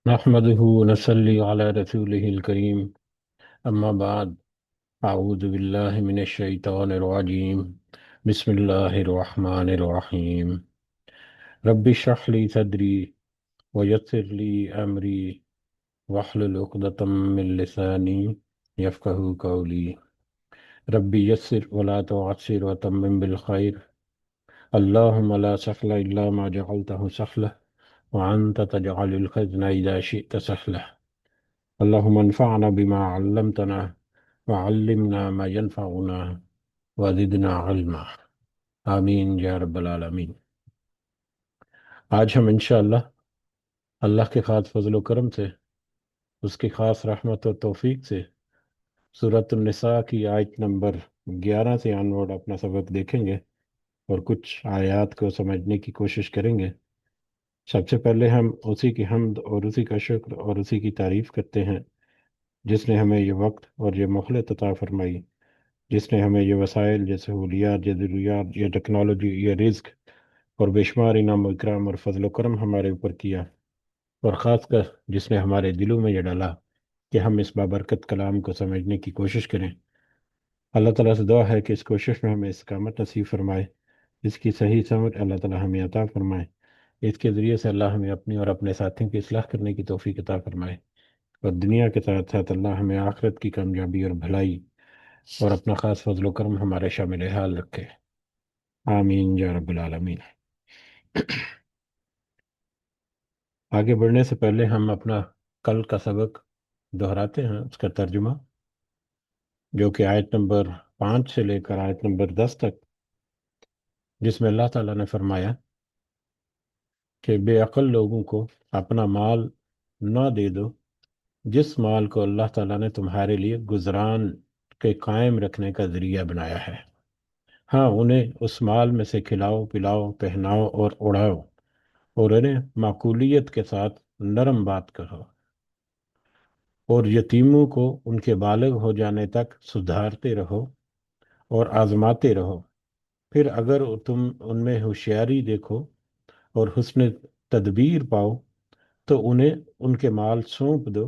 نحمده ونصلي على رسوله الكريم أما بعد أعوذ بالله من الشيطان الرجيم بسم الله الرحمن الرحيم رب اشرح لي صدري ويسر لي أمري واحلل عقدة من لساني يفقهوا قولي رب يسر ولا تعسر وتمم بالخير اللهم لا سهل إلا ما جعلته سهلا وأنت تجعل الحزن إذا شئت سهلا اللهم انفعنا بما علمتنا وعلمنا ما ينفعنا وزدنا علما آمین یا رب العالمین۔ آج ہم انشاءاللہ اللہ کے خاص فضل و کرم سے، اس کی خاص رحمت و توفیق سے سورۃ النساء کی آیت نمبر 11 سے آنورڈ اپنا سبق دیکھیں گے اور کچھ آیات کو سمجھنے کی کوشش کریں گے۔ سب سے پہلے ہم اسی کی حمد اور اسی کا شکر اور اسی کی تعریف کرتے ہیں جس نے ہمیں یہ وقت اور یہ مہلت عطا فرمائی، جس نے ہمیں یہ وسائل، یہ سہولیات، یہ ضروریات، یہ ٹیکنالوجی، یہ رزق اور بے شمار انعام و اکرام اور فضل و کرم ہمارے اوپر کیا، اور خاص کر جس نے ہمارے دلوں میں یہ ڈالا کہ ہم اس بابرکت کلام کو سمجھنے کی کوشش کریں۔ اللہ تعالیٰ سے دعا ہے کہ اس کوشش میں ہمیں استقامت نصیب فرمائے، اس کی صحیح سمجھ اللہ تعالیٰ ہمیں عطا فرمائے، اس کے ذریعے سے اللہ ہمیں اپنی اور اپنے ساتھیوں کی اصلاح کرنے کی توفیق عطا فرمائے، اور دنیا کے ساتھ ساتھ اللہ ہمیں آخرت کی کامیابی اور بھلائی اور اپنا خاص فضل و کرم ہمارے شامل حال رکھے، آمین یا رب العالمین۔ آگے بڑھنے سے پہلے ہم اپنا کل کا سبق دہراتے ہیں، اس کا ترجمہ، جو کہ آیت نمبر 5 سے لے کر آیت نمبر 10 تک، جس میں اللہ تعالیٰ نے فرمایا کہ بے عقل لوگوں کو اپنا مال نہ دے دو جس مال کو اللہ تعالیٰ نے تمہارے لیے گزران کے قائم رکھنے کا ذریعہ بنایا ہے۔ ہاں، انہیں اس مال میں سے کھلاؤ، پلاؤ، پہناؤ اور اڑاؤ، اور انہیں معقولیت کے ساتھ نرم بات کہو، اور یتیموں کو ان کے بالغ ہو جانے تک سدھارتے رہو اور آزماتے رہو، پھر اگر تم ان میں ہوشیاری دیکھو اور حسن تدبیر پاؤ تو انہیں ان کے مال سونپ دو،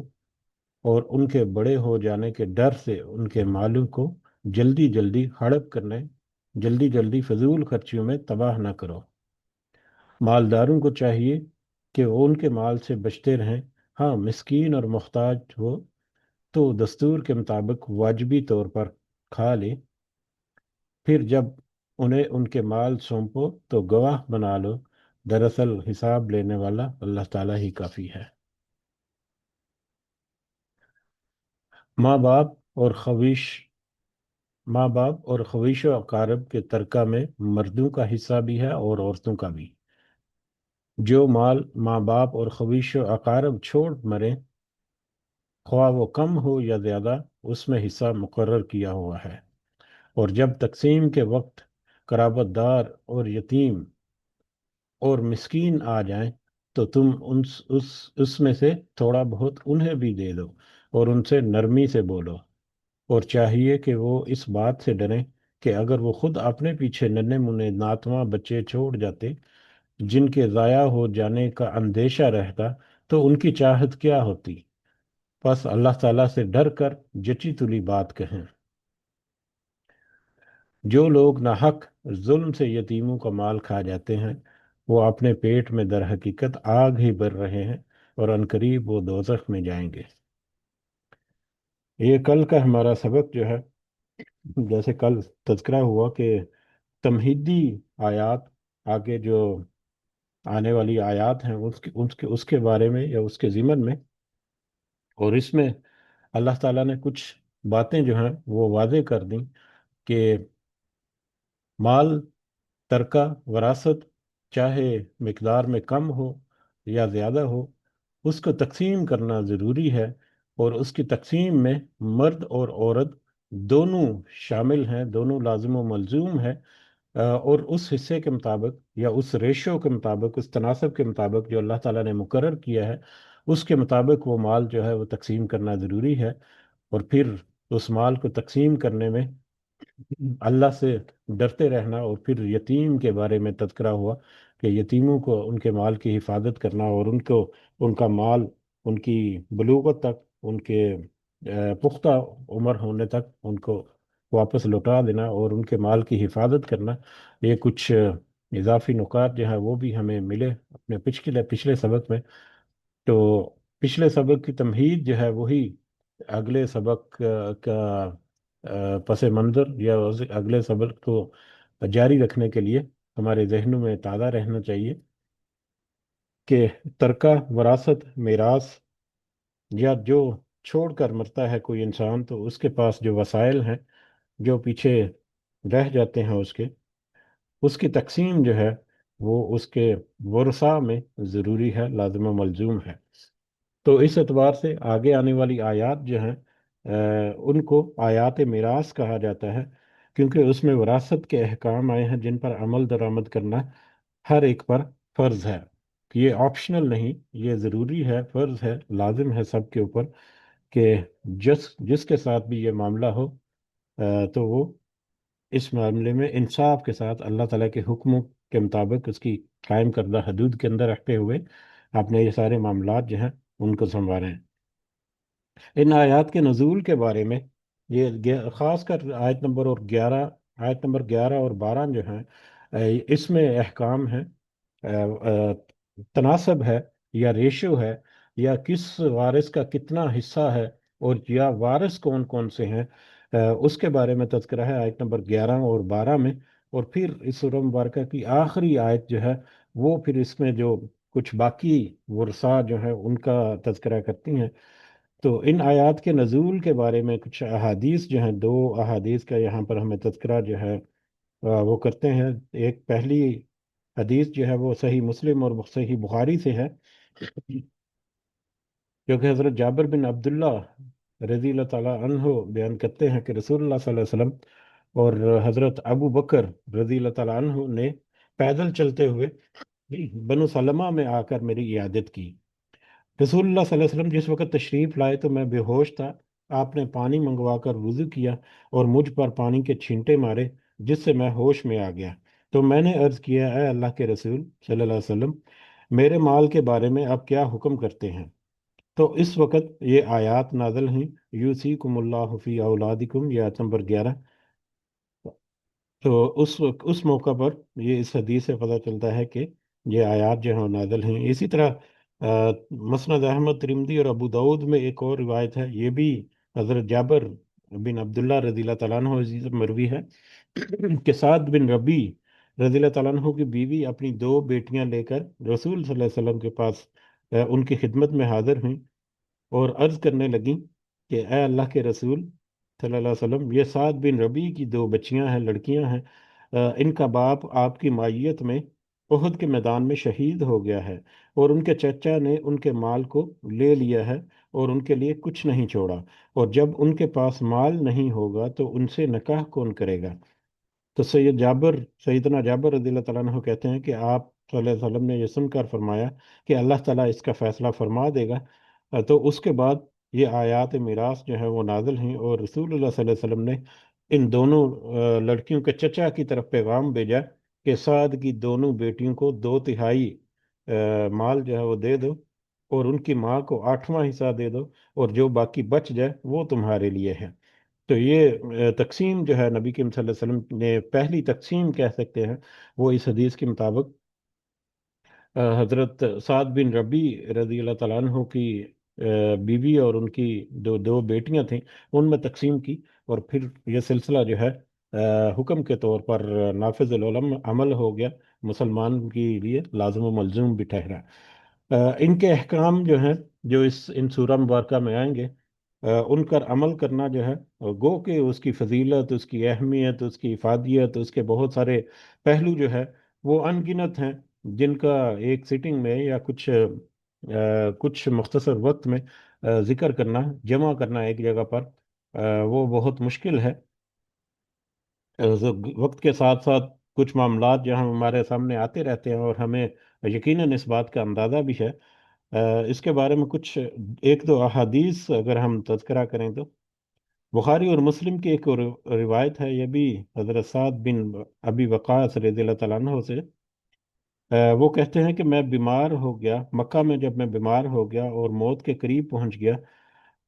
اور ان کے بڑے ہو جانے کے ڈر سے ان کے مالوں کو جلدی جلدی ہڑپ کرنے، جلدی جلدی فضول خرچیوں میں تباہ نہ کرو۔ مالداروں کو چاہیے کہ وہ ان کے مال سے بچتے رہیں، ہاں مسکین اور محتاج ہو تو دستور کے مطابق واجبی طور پر کھا لے، پھر جب انہیں ان کے مال سونپو تو گواہ بنا لو، دراصل حساب لینے والا اللہ تعالیٰ ہی کافی ہے۔ ماں باپ اور خویش ماں باپ اور خویش و اقارب کے ترکہ میں مردوں کا حصہ بھی ہے اور عورتوں کا بھی۔ جو مال ماں باپ اور خویش و اقارب چھوڑ مرے، خواہ وہ کم ہو یا زیادہ، اس میں حصہ مقرر کیا ہوا ہے، اور جب تقسیم کے وقت قرابت دار اور یتیم اور مسکین آ جائیں تو تم اس میں سے تھوڑا بہت انہیں بھی دے دو، اور ان سے نرمی سے بولو، اور چاہیے کہ وہ اس بات سے ڈریں کہ اگر وہ خود اپنے پیچھے ننھے منھے ناتواں بچے چھوڑ جاتے جن کے ضائع ہو جانے کا اندیشہ رہتا تو ان کی چاہت کیا ہوتی۔ بس اللہ تعالیٰ سے ڈر کر جچی تلی بات کہیں۔ جو لوگ ناحق ظلم سے یتیموں کا مال کھا جاتے ہیں وہ اپنے پیٹ میں در حقیقت آگ ہی بھر رہے ہیں، اور عنقریب وہ دوزخ میں جائیں گے۔ یہ کل کا ہمارا سبق جو ہے، جیسے کل تذکرہ ہوا کہ تمہیدی آیات، آگے جو آنے والی آیات ہیں اس کے بارے میں یا اس کے ضمن میں، اور اس میں اللہ تعالیٰ نے کچھ باتیں جو ہیں وہ واضح کر دیں کہ مال ترکہ وراثت چاہے مقدار میں کم ہو یا زیادہ ہو، اس کو تقسیم کرنا ضروری ہے، اور اس کی تقسیم میں مرد اور عورت دونوں شامل ہیں، دونوں لازم و ملزوم ہیں، اور اس حصے کے مطابق یا اس ریشو کے مطابق، اس تناسب کے مطابق جو اللہ تعالیٰ نے مقرر کیا ہے، اس کے مطابق وہ مال جو ہے وہ تقسیم کرنا ضروری ہے، اور پھر اس مال کو تقسیم کرنے میں اللہ سے ڈرتے رہنا، اور پھر یتیم کے بارے میں تذکرہ ہوا کہ یتیموں کو ان کے مال کی حفاظت کرنا، اور ان کو ان کا مال ان کی بلوغت تک، ان کے پختہ عمر ہونے تک ان کو واپس لوٹا دینا اور ان کے مال کی حفاظت کرنا، یہ کچھ اضافی نکات جو ہے وہ بھی ہمیں ملے اپنے پچھلے پچھلے سبق میں. تو پچھلے سبق کی تمہید جو ہے وہی اگلے سبق کا پس منظر، یا اگلے سبق کو جاری رکھنے کے لیے ہمارے ذہنوں میں تازہ رہنا چاہیے کہ ترکہ، وراثت، میراث، یا جو چھوڑ کر مرتا ہے کوئی انسان تو اس کے پاس جو وسائل ہیں جو پیچھے رہ جاتے ہیں اس کی تقسیم جو ہے وہ اس کے ورثاء میں ضروری ہے، لازم و ملزوم ہے. تو اس اعتبار سے آگے آنے والی آیات جو ہیں ان کو آیات میراث کہا جاتا ہے، کیونکہ اس میں وراثت کے احکام آئے ہیں جن پر عمل درآمد کرنا ہر ایک پر فرض ہے. یہ آپشنل نہیں، یہ ضروری ہے، فرض ہے، لازم ہے سب کے اوپر کہ جس کے ساتھ بھی یہ معاملہ ہو تو وہ اس معاملے میں انصاف کے ساتھ اللہ تعالیٰ کے حکموں کے مطابق اس کی قائم کردہ حدود کے اندر رکھتے ہوئے اپنے یہ سارے معاملات جو ہیں ان کو سنواریں. ان آیات کے نزول کے بارے میں یہ خاص کر آیت نمبر 11 اور 12 جو ہیں اس میں احکام ہیں، تناسب ہے یا ریشو ہے، یا کس وارث کا کتنا حصہ ہے، اور یا وارث کون کون سے ہیں، اس کے بارے میں تذکرہ ہے آیت نمبر 11 اور 12 میں. اور پھر اس سورہ مبارکہ کی آخری آیت جو ہے وہ پھر اس میں جو کچھ باقی ورثاء جو ہیں ان کا تذکرہ کرتی ہیں. تو ان آیات کے نزول کے بارے میں کچھ احادیث جو ہیں، دو احادیث کا یہاں پر ہمیں تذکرہ جو ہے وہ کرتے ہیں. ایک پہلی حدیث جو ہے وہ صحیح مسلم اور صحیح بخاری سے ہے، جو کہ حضرت جابر بن عبداللہ رضی اللہ تعالیٰ عنہ بیان کرتے ہیں کہ رسول اللہ صلی اللہ علیہ وسلم اور حضرت ابو بکر رضی اللہ تعالیٰ عنہ نے پیدل چلتے ہوئے بنو سلمہ میں آ کر میری عیادت کی. رسول اللہ صلی اللہ علیہ وسلم جس وقت تشریف لائے تو میں بے ہوش تھا. آپ نے پانی منگوا کر وضو کیا اور مجھ پر پانی کے چھینٹے مارے، جس سے میں ہوش میں آ گیا. تو میں نے عرض کیا، اے اللہ کے رسول صلی اللہ علیہ وسلم، میرے مال کے بارے میں آپ کیا حکم کرتے ہیں؟ تو اس وقت یہ آیات نازل ہیں، یوسیکم اللہ فی اولادکم، یہ آیت نمبر 11. تو اس موقع پر یہ اس حدیث سے پتہ چلتا ہے کہ یہ آیات جو ہیں نازل ہیں. اسی طرح مسند احمد، ترمذی اور ابو داود میں ایک اور روایت ہے، یہ بھی حضرت جابر بن عبداللہ رضی اللہ تعالیٰ عنہ عزیز مروی ہے کہ سعد بن ربی رضی اللہ تعالیٰ عنہ کی بیوی اپنی دو بیٹیاں لے کر رسول صلی اللہ علیہ وسلم کے پاس ان کی خدمت میں حاضر ہوئیں اور عرض کرنے لگیں کہ اے اللہ کے رسول صلی اللہ علیہ وسلم، یہ سعد بن ربی کی دو بچیاں ہیں، لڑکیاں ہیں، ان کا باپ آپ کی مائیت میں احد کے میدان میں شہید ہو گیا ہے، اور ان کے چچا نے ان کے مال کو لے لیا ہے اور ان کے لیے کچھ نہیں چھوڑا، اور جب ان کے پاس مال نہیں ہوگا تو ان سے نکاح کون کرے گا؟ تو سیدنا جابر رضی اللہ تعالیٰ عنہ کہتے ہیں کہ آپ صلی اللہ علیہ وسلم نے یہ سن کر فرمایا کہ اللہ تعالیٰ اس کا فیصلہ فرما دے گا. تو اس کے بعد یہ آیات میراث جو ہیں وہ نازل ہیں، اور رسول اللہ صلی اللہ علیہ وسلم نے ان دونوں لڑکیوں کے چچا کی طرف پیغام بھیجا کہ سعد کی دونوں بیٹیوں کو 2/3 مال جو ہے وہ دے دو، اور ان کی ماں کو 8واں حصہ دے دو، اور جو باقی بچ جائے وہ تمہارے لیے ہے. تو یہ تقسیم جو ہے نبی کریم صلی اللہ علیہ وسلم نے پہلی تقسیم کہہ سکتے ہیں، وہ اس حدیث کے مطابق حضرت سعد بن ربی رضی اللہ تعالیٰ عنہ کی بیوی اور ان کی دو دو بیٹیاں تھیں، ان میں تقسیم کی. اور پھر یہ سلسلہ جو ہے حکم کے طور پر نافذ العلم عمل ہو گیا، مسلمان کے لیے لازم و ملزوم بھی ٹھہرا. ان کے احکام جو ہیں جو ان سورہ مبارکہ میں آئیں گے، ان پر عمل کرنا جو ہے گو کہ اس کی فضیلت، اس کی اہمیت، اس کی افادیت، اس کے بہت سارے پہلو جو ہے وہ ان گنت ہیں، جن کا ایک سیٹنگ میں یا کچھ مختصر وقت میں ذکر کرنا، جمع کرنا ایک جگہ پر وہ بہت مشکل ہے. وقت کے ساتھ ساتھ کچھ معاملات جو ہم ہمارے سامنے آتے رہتے ہیں اور ہمیں یقیناً اس بات کا اندازہ بھی ہے. اس کے بارے میں کچھ ایک دو احادیث اگر ہم تذکرہ کریں تو بخاری اور مسلم کی ایک اور روایت ہے، یہ بھی حضرت سعد بن ابی وقاص رضی اللہ تعالیٰ عنہ سے وہ کہتے ہیں کہ میں بیمار ہو گیا مکہ میں، جب میں بیمار ہو گیا اور موت کے قریب پہنچ گیا،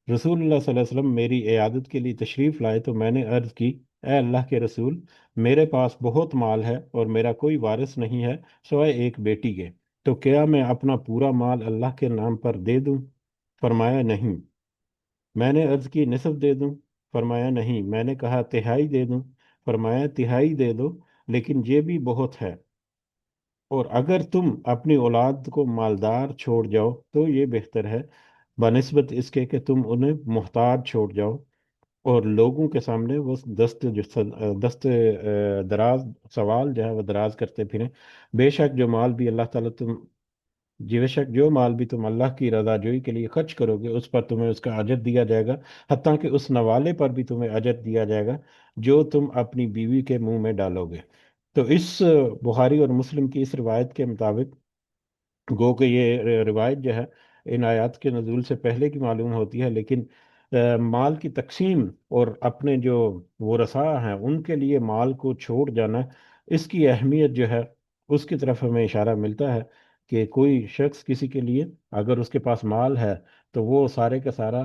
رسول اللہ صلی اللہ علیہ وسلم میری عیادت کے لیے تشریف لائے تو میں نے عرض کی، اے اللہ کے رسول، میرے پاس بہت مال ہے اور میرا کوئی وارث نہیں ہے سوائے ایک بیٹی کے، تو کیا میں اپنا پورا مال اللہ کے نام پر دے دوں؟ فرمایا نہیں۔ میں نے عرض کی نصف دے دوں؟ فرمایا نہیں۔ میں نے کہا تہائی دے دوں؟ فرمایا تہائی دے دو، لیکن یہ بھی بہت ہے، اور اگر تم اپنی اولاد کو مالدار چھوڑ جاؤ تو یہ بہتر ہے بنسبت اس کے کہ تم انہیں محتاج چھوڑ جاؤ اور لوگوں کے سامنے وہ دراز سوال جو ہے وہ دراز کرتے پھریں۔ بے شک جو مال بھی اللہ تعالیٰ تم جی بے شک جو مال بھی تم اللہ کی رضا جوئی کے لیے خرچ کرو گے اس پر تمہیں اس کا اجر دیا جائے گا، حتیٰ کہ اس نوالے پر بھی تمہیں اجر دیا جائے گا جو تم اپنی بیوی کے منہ میں ڈالو گے۔ تو اس بخاری اور مسلم کی اس روایت کے مطابق، گو کہ یہ روایت جو ہے ان آیات کے نزول سے پہلے کی معلوم ہوتی ہے، لیکن مال کی تقسیم اور اپنے جو ورثاء ہیں ان کے لیے مال کو چھوڑ جانا، اس کی اہمیت جو ہے اس کی طرف ہمیں اشارہ ملتا ہے کہ کوئی شخص کسی کے لیے اگر اس کے پاس مال ہے تو وہ سارے کا سارا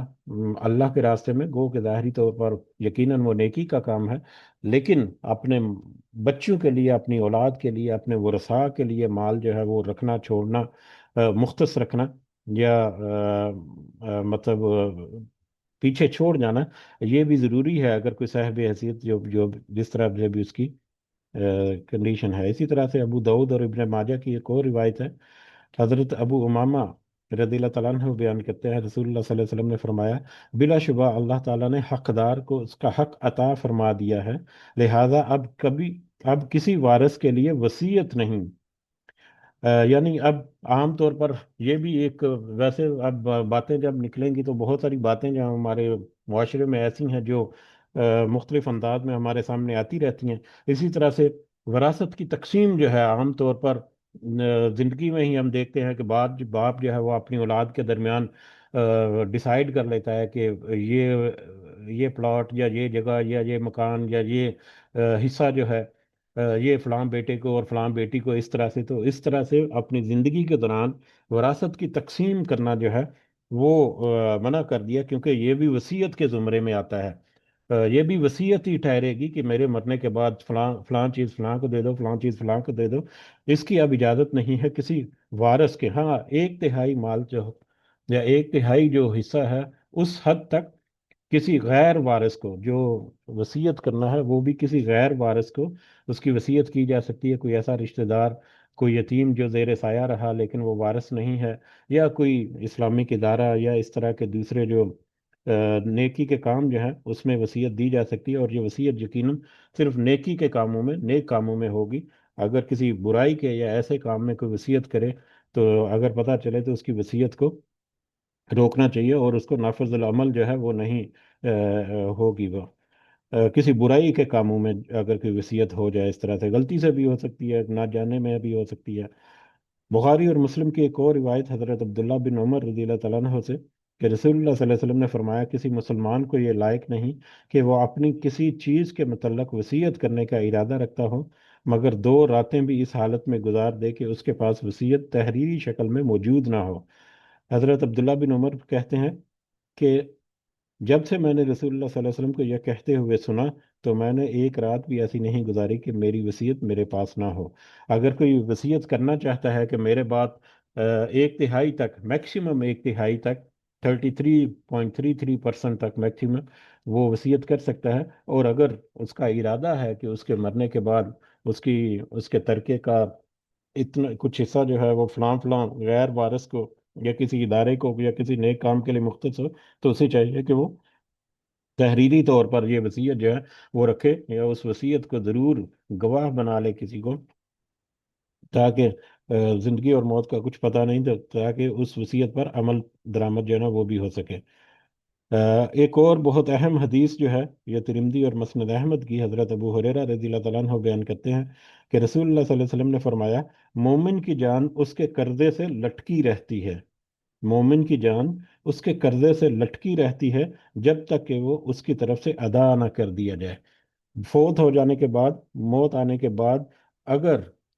اللہ کے راستے میں، گو کہ ظاہری طور پر یقیناً وہ نیکی کا کام ہے، لیکن اپنے بچوں کے لیے، اپنی اولاد کے لیے، اپنے ورثاء کے لیے مال جو ہے وہ رکھنا، چھوڑنا، مختص رکھنا، یا مطلب پیچھے چھوڑ جانا، یہ بھی ضروری ہے اگر کوئی صاحب حیثیت جو جس طرح سے بھی اس کی کنڈیشن ہے۔ اسی طرح سے ابو داؤد اور ابن ماجہ کی ایک اور روایت ہے، حضرت ابو امامہ رضی اللہ تعالیٰ عنہ بیان کرتے ہیں رسول اللہ صلی اللہ علیہ وسلم نے فرمایا، بلا شبہ اللہ تعالیٰ نے حقدار کو اس کا حق عطا فرما دیا ہے، لہذا اب کسی وارث کے لیے وصیت نہیں۔ یعنی اب عام طور پر یہ بھی ایک، ویسے اب باتیں جب نکلیں گی تو بہت ساری باتیں جو ہمارے معاشرے میں ایسی ہیں جو مختلف انداز میں ہمارے سامنے آتی رہتی ہیں۔ اسی طرح سے وراثت کی تقسیم جو ہے عام طور پر زندگی میں ہی ہم دیکھتے ہیں کہ باپ جو ہے وہ اپنی اولاد کے درمیان ڈیسائیڈ کر لیتا ہے کہ یہ پلاٹ یا یہ جگہ یا یہ مکان یا یہ حصہ جو ہے یہ فلاں بیٹے کو اور فلاں بیٹی کو، اس طرح سے اپنی زندگی کے دوران وراثت کی تقسیم کرنا جو ہے وہ منع کر دیا، کیونکہ یہ بھی وصیت کے زمرے میں آتا ہے۔ یہ بھی وصیت ہی ٹھہرے گی کہ میرے مرنے کے بعد فلاں فلاں چیز فلاں کو دے دو، فلاں چیز فلاں کو دے دو۔ اس کی اب اجازت نہیں ہے کسی وارث کے، ہاں ایک تہائی مال جو یا ایک تہائی جو حصہ ہے اس حد تک کسی غیر وارث کو جو وصیت کرنا ہے، وہ بھی کسی غیر وارث کو اس کی وصیت کی جا سکتی ہے۔ کوئی ایسا رشتہ دار، کوئی یتیم جو زیر سایہ رہا لیکن وہ وارث نہیں ہے، یا کوئی اسلامک ادارہ یا اس طرح کے دوسرے جو نیکی کے کام جو ہیں اس میں وصیت دی جا سکتی ہے، اور یہ وصیت یقیناً صرف نیکی کے کاموں میں، نیک کاموں میں ہوگی۔ اگر کسی برائی کے یا ایسے کام میں کوئی وصیت کرے تو اگر پتہ چلے تو اس کی وصیت کو روکنا چاہیے اور اس کو نافذ العمل جو ہے وہ نہیں ہوگی وہ کسی برائی کے کاموں میں اگر کوئی وصیت ہو جائے، اس طرح سے غلطی سے بھی ہو سکتی ہے، نہ جانے میں بھی ہو سکتی ہے۔ بخاری اور مسلم کی ایک اور روایت حضرت عبداللہ بن عمر رضی اللہ تعالیٰ عنہ سے کہ رسول اللہ صلی اللہ علیہ وسلم نے فرمایا، کسی مسلمان کو یہ لائق نہیں کہ وہ اپنی کسی چیز کے متعلق وصیت کرنے کا ارادہ رکھتا ہو مگر 2 راتیں بھی اس حالت میں گزار دے کہ اس کے پاس وصیت تحریری شکل میں موجود نہ ہو۔ حضرت عبداللہ بن عمر کہتے ہیں کہ جب سے میں نے رسول اللہ صلی اللہ علیہ وسلم کو یہ کہتے ہوئے سنا تو میں نے ایک رات بھی ایسی نہیں گزاری کہ میری وصیت میرے پاس نہ ہو۔ اگر کوئی وصیت کرنا چاہتا ہے کہ میرے بعد ایک تہائی تک، میکسیمم ایک تہائی تک، 33.33% تک میکسیمم وہ وصیت کر سکتا ہے، اور اگر اس کا ارادہ ہے کہ اس کے مرنے کے بعد اس کے ترکے کا اتنا کچھ حصہ جو ہے وہ فلاں فلاں غیر وارث کو یا کسی ادارے کو یا کسی نیک کام کے لیے مختص ہو، تو اسے چاہیے کہ وہ تحریری طور پر یہ وصیت جو ہے وہ رکھے، یا اس وصیت کو ضرور گواہ بنا لے کسی کو، تاکہ زندگی اور موت کا کچھ پتہ نہیں، تاکہ اس وصیت پر عمل درآمد جو ہے نا وہ بھی ہو سکے۔ ایک اور بہت اہم حدیث جو ہے یہ ترمذی اور مسند احمد کی، حضرت ابو ہریرہ رضی اللہ تعالیٰ عنہ بیان کرتے ہیں کہ رسول اللہ صلی اللہ علیہ وسلم نے فرمایا، مومن کی جان اس کے قرضے سے لٹکی رہتی ہے، مومن کی جان اس کے قرضے سے لٹکی رہتی ہے جب تک کہ وہ اس کی طرف سے ادا نہ کر دیا جائے۔ فوت ہو جانے کے بعد، موت آنے کے بعد، اگر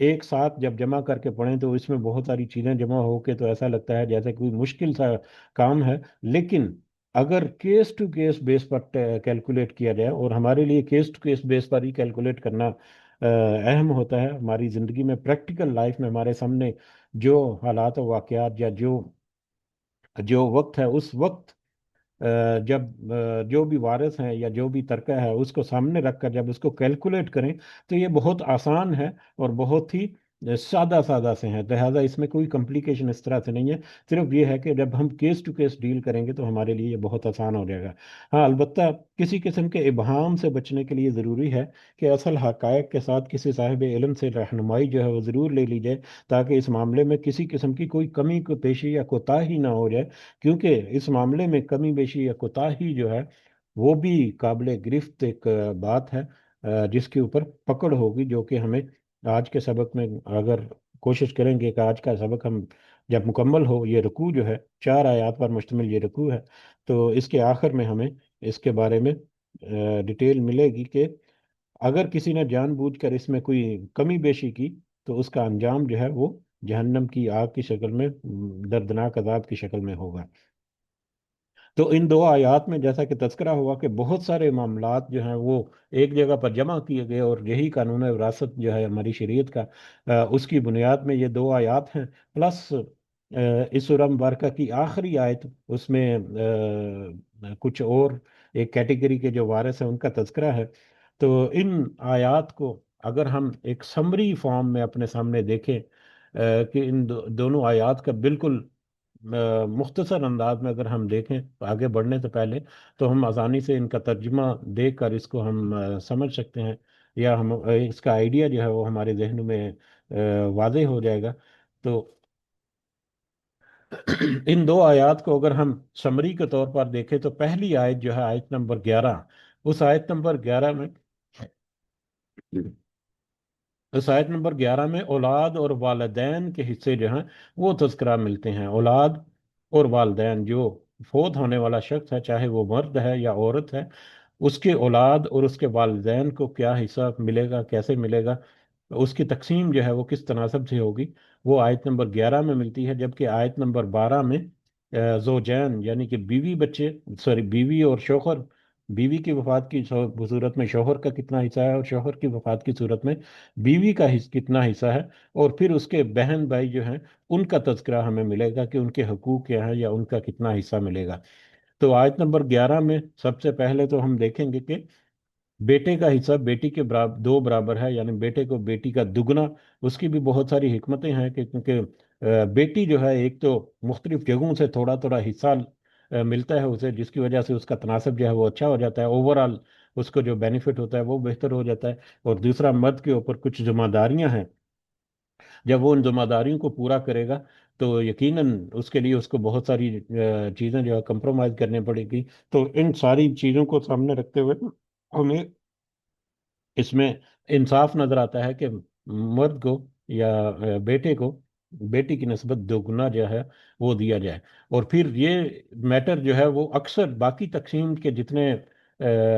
ایک ساتھ جب جمع کر کے پڑھیں تو اس میں بہت ساری چیزیں جمع ہو کے تو ایسا لگتا ہے جیسے کوئی مشکل سا کام ہے، لیکن اگر کیس ٹو کیس بیس پر کیلکولیٹ کیا جائے، اور ہمارے لیے کیس ٹو کیس بیس پر ہی کیلکولیٹ کرنا اہم ہوتا ہے ہماری زندگی میں، پریکٹیکل لائف میں ہمارے سامنے جو حالات و واقعات یا جو جو وقت ہے اس وقت جب جو بھی وارث ہیں یا جو بھی ترکہ ہے اس کو سامنے رکھ کر جب اس کو کیلکولیٹ کریں تو یہ بہت آسان ہے اور بہت ہی سادہ سادہ سے ہیں، لہٰذا اس میں کوئی کمپلیکیشن اس طرح سے نہیں ہے، صرف یہ ہے کہ جب ہم کیس ٹو کیس ڈیل کریں گے تو ہمارے لیے یہ بہت آسان ہو جائے گا۔ ہاں البتہ کسی قسم کے ابہام سے بچنے کے لیے ضروری ہے کہ اصل حقائق کے ساتھ کسی صاحب علم سے رہنمائی جو ہے وہ ضرور لے لی جائے، تاکہ اس معاملے میں کسی قسم کی کوئی کمی کو پیشی یا کوتاہی نہ ہو جائے، کیونکہ اس معاملے میں کمی بیشی یا کوتاہی جو ہے وہ بھی قابل گرفت ایک بات ہے، جس کے اوپر پکڑ ہوگی، جو کہ ہمیں آج کے سبق میں اگر کوشش کریں گے کہ آج کا سبق ہم جب مکمل ہو، یہ رکوع جو ہے 4 آیات پر مشتمل یہ رکوع ہے، تو اس کے آخر میں ہمیں اس کے بارے میں ڈیٹیل ملے گی کہ اگر کسی نے جان بوجھ کر اس میں کوئی کمی بیشی کی تو اس کا انجام جو ہے وہ جہنم کی آگ کی شکل میں، دردناک عذاب کی شکل میں ہوگا۔ تو ان 2 آیات میں جیسا کہ تذکرہ ہوا کہ بہت سارے معاملات جو ہیں وہ ایک جگہ پر جمع کیے گئے، اور یہی قانون وراثت جو ہے ہماری شریعت کا، اس کی بنیاد میں یہ 2 آیات ہیں، پلس اس سورہ مبارکہ کی آخری آیت، اس میں کچھ اور ایک کیٹیگری کے جو وارث ہیں ان کا تذکرہ ہے۔ تو ان آیات کو اگر ہم ایک سمری فارم میں اپنے سامنے دیکھیں، کہ ان دونوں آیات کا بالکل مختصر انداز میں اگر ہم دیکھیں آگے بڑھنے سے پہلے، تو ہم آسانی سے ان کا ترجمہ دیکھ کر اس کو ہم سمجھ سکتے ہیں، یا ہم اس کا آئیڈیا جو ہے وہ ہمارے ذہن میں واضح ہو جائے گا۔ تو ان 2 آیات کو اگر ہم سمری کے طور پر دیکھیں تو پہلی آیت جو ہے آیت نمبر 11، اس آیت نمبر 11 میں اس آیت نمبر 11 میں اولاد اور والدین کے حصے جو ہیں وہ تذکرہ ملتے ہیں۔ اولاد اور والدین، جو فوت ہونے والا شخص ہے چاہے وہ مرد ہے یا عورت ہے، اس کے اولاد اور اس کے والدین کو کیا حصہ ملے گا، کیسے ملے گا، اس کی تقسیم جو ہے وہ کس تناسب سے ہوگی، وہ آیت نمبر 11 میں ملتی ہے، جبکہ آیت نمبر 12 میں زوجین یعنی کہ بیوی بچے، سوری بیوی اور شوہر، بیوی کی وفات کی صورت میں شوہر کا کتنا حصہ ہے، اور شوہر کی وفات کی صورت میں بیوی کا کتنا حصہ ہے، اور پھر اس کے بہن بھائی جو ہیں ان کا تذکرہ ہمیں ملے گا کہ ان کے حقوق کیا ہیں یا ان کا کتنا حصہ ملے گا۔ تو آیت نمبر 11 میں سب سے پہلے تو ہم دیکھیں گے کہ بیٹے کا حصہ بیٹی کے برابر 2 برابر ہے، یعنی بیٹے کو بیٹی کا دگنا۔ اس کی بھی بہت ساری حکمتیں ہیں کہ کیونکہ بیٹی جو ہے ایک تو مختلف جگہوں سے تھوڑا تھوڑا حصہ ملتا ہے اسے، جس کی وجہ سے اس کا تناسب جو ہے وہ اچھا ہو جاتا ہے، اوور آل اس کو جو بینیفٹ ہوتا ہے وہ بہتر ہو جاتا ہے۔ اور دوسرا، مرد کے اوپر کچھ ذمہ داریاں ہیں، جب وہ ان ذمہ داریوں کو پورا کرے گا تو یقیناً اس کے لیے اس کو بہت ساری چیزیں جو ہے کمپرومائز کرنی پڑے گی۔ تو ان ساری چیزوں کو سامنے رکھتے ہوئے ہمیں اس میں انصاف نظر آتا ہے کہ مرد کو یا بیٹے کو بیٹی کی نسبت دوگنا جو ہے وہ دیا جائے۔ اور پھر یہ میٹر جو ہے وہ اکثر باقی تقسیم کے جتنے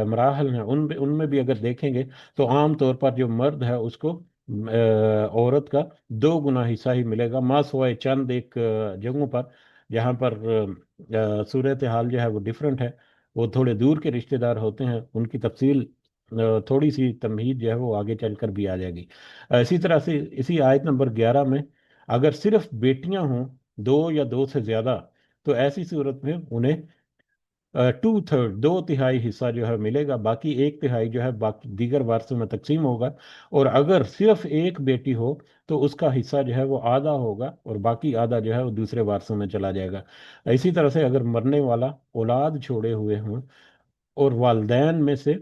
مراحل ہیں ان میں بھی اگر دیکھیں گے تو عام طور پر جو مرد ہے اس کو عورت کا 2 گنا حصہ ہی ملے گا، ماں سوائے چند ایک جگہوں پر جہاں پر صورتحال جو ہے وہ ڈفرینٹ ہے، وہ تھوڑے دور کے رشتہ دار ہوتے ہیں، ان کی تفصیل تھوڑی سی تمہید جو ہے وہ آگے چل کر بھی آ جائے گی۔ اسی طرح سے اسی آیت نمبر 11 میں اگر صرف بیٹیاں ہوں، 2 یا 2 سے زیادہ، تو ایسی صورت میں انہیں 2/3، 2 تہائی حصہ جو ہے ملے گا، باقی 1 تہائی جو ہے باقی دیگر وارثوں میں تقسیم ہوگا۔ اور اگر صرف ایک بیٹی ہو تو اس کا حصہ جو ہے وہ آدھا ہوگا، اور باقی آدھا جو ہے وہ دوسرے وارثوں میں چلا جائے گا۔ اسی طرح سے اگر مرنے والا اولاد چھوڑے ہوئے ہوں اور والدین میں سے،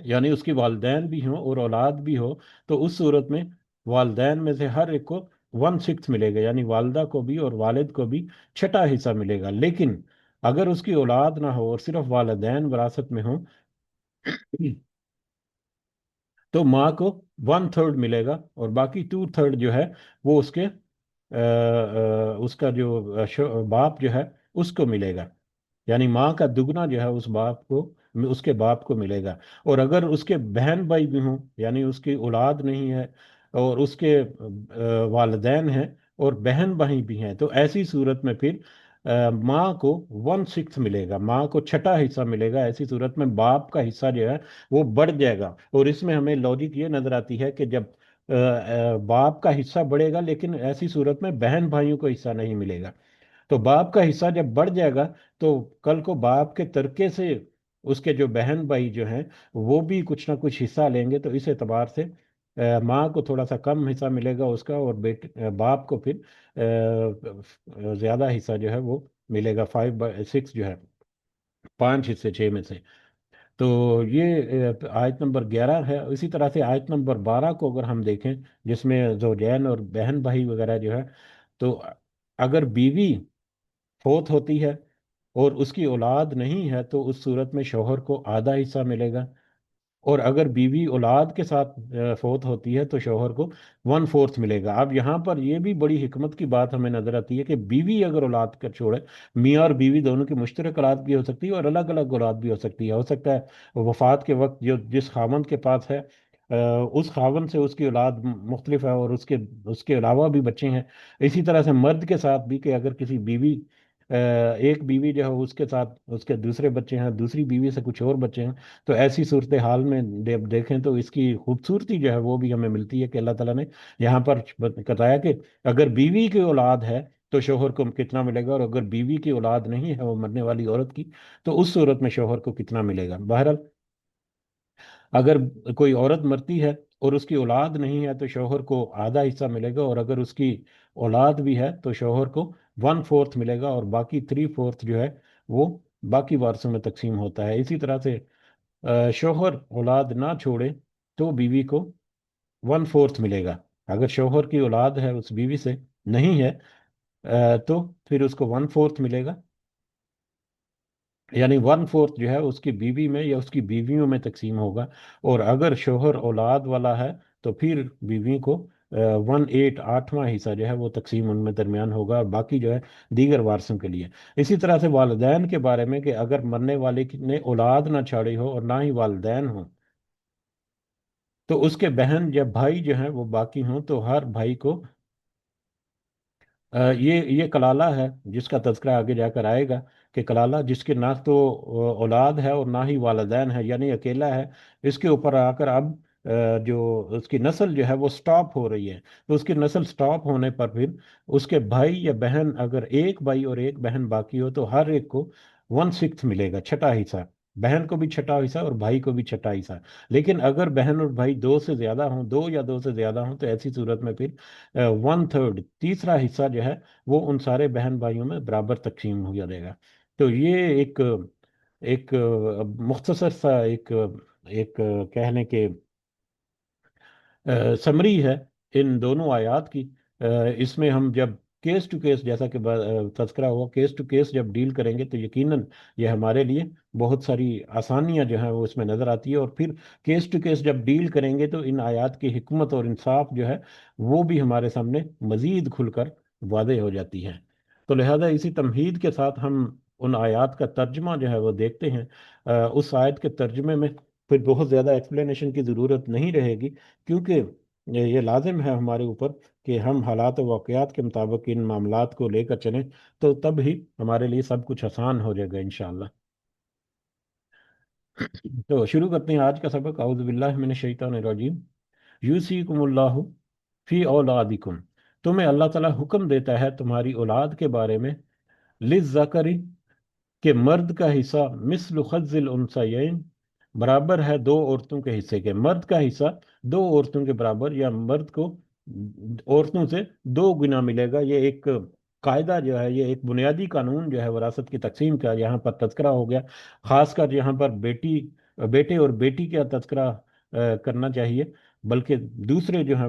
یعنی اس کی والدین بھی ہوں اور اولاد بھی ہو، تو اس صورت میں والدین میں سے ہر ایک کو 1/6 ملے گا، یعنی والدہ کو بھی اور والد کو بھی چھٹا حصہ ملے گا۔ لیکن اگر اس کی اولاد نہ ہو اور صرف والدین وراثت میں ہوں تو ماں کو 1/3 ملے گا، اور باقی 2/3 جو ہے وہ اس کا جو باپ جو ہے اس کو ملے گا، یعنی ماں کا دگنا جو ہے اس کے باپ کو ملے گا۔ اور اگر اس کے بہن بھائی بھی ہوں، یعنی اس کی اولاد نہیں ہے، اور اس کے والدین ہیں اور بہن بھائی بھی ہیں، تو ایسی صورت میں پھر ماں کو 1/6 ملے گا، ماں کو چھٹا حصہ ملے گا۔ ایسی صورت میں باپ کا حصہ جو ہے وہ بڑھ جائے گا، اور اس میں ہمیں لاجک یہ نظر آتی ہے کہ جب باپ کا حصہ بڑھے گا، لیکن ایسی صورت میں بہن بھائیوں کو حصہ نہیں ملے گا۔ تو باپ کا حصہ جب بڑھ جائے گا تو کل کو باپ کے ترکے سے اس کے جو بہن بھائی جو ہیں وہ بھی کچھ نہ کچھ حصہ لیں گے، تو اس اعتبار سے ماں کو تھوڑا سا کم حصہ ملے گا اس کا، اور باپ کو پھر زیادہ حصہ جو ہے وہ ملے گا، 5/6 جو ہے، 5 حصے 6 میں سے۔ تو یہ آیت نمبر 11 ہے۔ اسی طرح سے آیت نمبر 12 کو اگر ہم دیکھیں، جس میں زوجین اور بہن بھائی وغیرہ جو ہے، تو اگر بیوی فوت ہوتی ہے اور اس کی اولاد نہیں ہے تو اس صورت میں شوہر کو آدھا حصہ ملے گا، اور اگر بیوی اولاد کے ساتھ فوت ہوتی ہے تو شوہر کو 1/4 ملے گا۔ اب یہاں پر یہ بھی بڑی حکمت کی بات ہمیں نظر آتی ہے کہ بیوی اگر اولاد کر چھوڑے، میاں اور بیوی دونوں کی مشترک اولاد بھی ہو سکتی ہے اور الگ الگ اولاد بھی ہو سکتی ہے، ہو سکتا ہے وفات کے وقت جو جس خاوند کے پاس ہے اس خاوند سے اس کی اولاد مختلف ہے، اور اس کے علاوہ بھی بچے ہیں۔ اسی طرح سے مرد کے ساتھ بھی، کہ اگر کسی بیوی ایک بیوی جو ہے اس کے ساتھ اس کے دوسرے بچے ہیں، دوسری بیوی سے کچھ اور بچے ہیں، تو ایسی صورتحال میں دیکھیں تو اس کی خوبصورتی جو ہے وہ بھی ہمیں ملتی ہے کہ اللہ تعالیٰ نے یہاں پر بتایا کہ اگر بیوی کی اولاد ہے تو شوہر کو کتنا ملے گا، اور اگر بیوی کی اولاد نہیں ہے وہ مرنے والی عورت کی، تو اس صورت میں شوہر کو کتنا ملے گا۔ بہرحال اگر کوئی عورت مرتی ہے اور اس کی اولاد نہیں ہے تو شوہر کو آدھا حصہ ملے گا، اور اگر اس کی اولاد بھی ہے تو شوہر کو 1/4 ملے گا، اور باقی 3/4 جو ہے وہ باقی وارثوں میں تقسیم ہوتا ہے۔ اسی طرح سے شوہر اولاد نہ چھوڑے تو بیوی کو 1/4 ملے گا۔ اگر شوہر کی اولاد ہے اس بیوی سے نہیں ہے تو پھر اس کو 1/4 ملے گا، یعنی 1/4 جو ہے اس کی بیوی میں یا اس کی بیویوں میں تقسیم ہوگا، اور اگر شوہر اولاد والا ہے تو پھر بیوی کو 1/8 8واں حصہ جو ہے وہ تقسیم ان میں درمیان ہوگا، اور باقی جو ہے دیگر وارثوں کے لیے۔ اسی طرح سے والدین کے بارے میں، کہ اگر مرنے والے نے اولاد نہ چھاڑی ہو اور نہ ہی والدین ہوں، تو اس کے بہن یا بھائی جو ہیں وہ باقی ہوں، تو ہر بھائی کو یہ کلالہ ہے جس کا تذکرہ آگے جا کر آئے گا، کہ کلالہ جس کے نہ تو اولاد ہے اور نہ ہی والدین ہے، یعنی اکیلا ہے، اس کے اوپر آ کر اب جو اس کی نسل جو ہے وہ سٹاپ ہو رہی ہے، تو اس کی نسل سٹاپ ہونے پر پھر اس کے بھائی یا بہن، اگر ایک بھائی اور ایک بہن باقی ہو تو ہر ایک کو 1/6 ملے گا، چھٹا حصہ، بہن کو بھی چھٹا حصہ اور بھائی کو بھی چھٹا حصہ۔ لیکن اگر بہن اور بھائی دو سے زیادہ ہوں، دو یا دو سے زیادہ ہوں، تو ایسی صورت میں پھر 1/3 تیسرا حصہ جو ہے وہ ان سارے بہن بھائیوں میں برابر تقسیم ہو جائے گا۔ تو یہ ایک مختصر سا ایک کہہ لیں کہ سمری ہے ان دونوں آیات کی۔ اس میں ہم جب کیس ٹو کیس، جیسا کہ تذکرہ ہوا، کیس ٹو کیس جب ڈیل کریں گے تو یقیناً یہ ہمارے لیے بہت ساری آسانیاں جو ہیں وہ اس میں نظر آتی ہے، اور پھر کیس ٹو کیس جب ڈیل کریں گے تو ان آیات کی حکمت اور انصاف جو ہے وہ بھی ہمارے سامنے مزید کھل کر واضح ہو جاتی ہے۔ تو لہذا اسی تمہید کے ساتھ ہم ان آیات کا ترجمہ جو ہے وہ دیکھتے ہیں۔ اس آیت کے ترجمے میں پھر بہت زیادہ ایکسپلینیشن کی ضرورت نہیں رہے گی، کیونکہ یہ لازم ہے ہمارے اوپر کہ ہم حالات و واقعات کے مطابق ان معاملات کو لے کر چلیں، تو تب ہی ہمارے لیے سب کچھ آسان ہو جائے گا انشاءاللہ۔ تو شروع کرتے ہیں آج کا سبق۔ اعوذ باللہ من الشیطان الرجیم۔ یوصیکم اللہ فی اولادکم، تمہیں اللہ تعالیٰ حکم دیتا ہے تمہاری اولاد کے بارے میں، للذکر، کہ مرد کا حصہ مثل خذ الانثیین، برابر ہے دو عورتوں کے حصے کے، مرد کا حصہ دو عورتوں کے برابر، یا مرد کو عورتوں سے دو گنا ملے گا۔ یہ ایک قاعدہ جو ہے، یہ ایک بنیادی قانون جو ہے وراثت کی تقسیم کا یہاں پر تذکرہ ہو گیا۔ خاص کر یہاں پر بیٹے اور بیٹی کا تذکرہ کرنا چاہیے، بلکہ دوسرے جو ہیں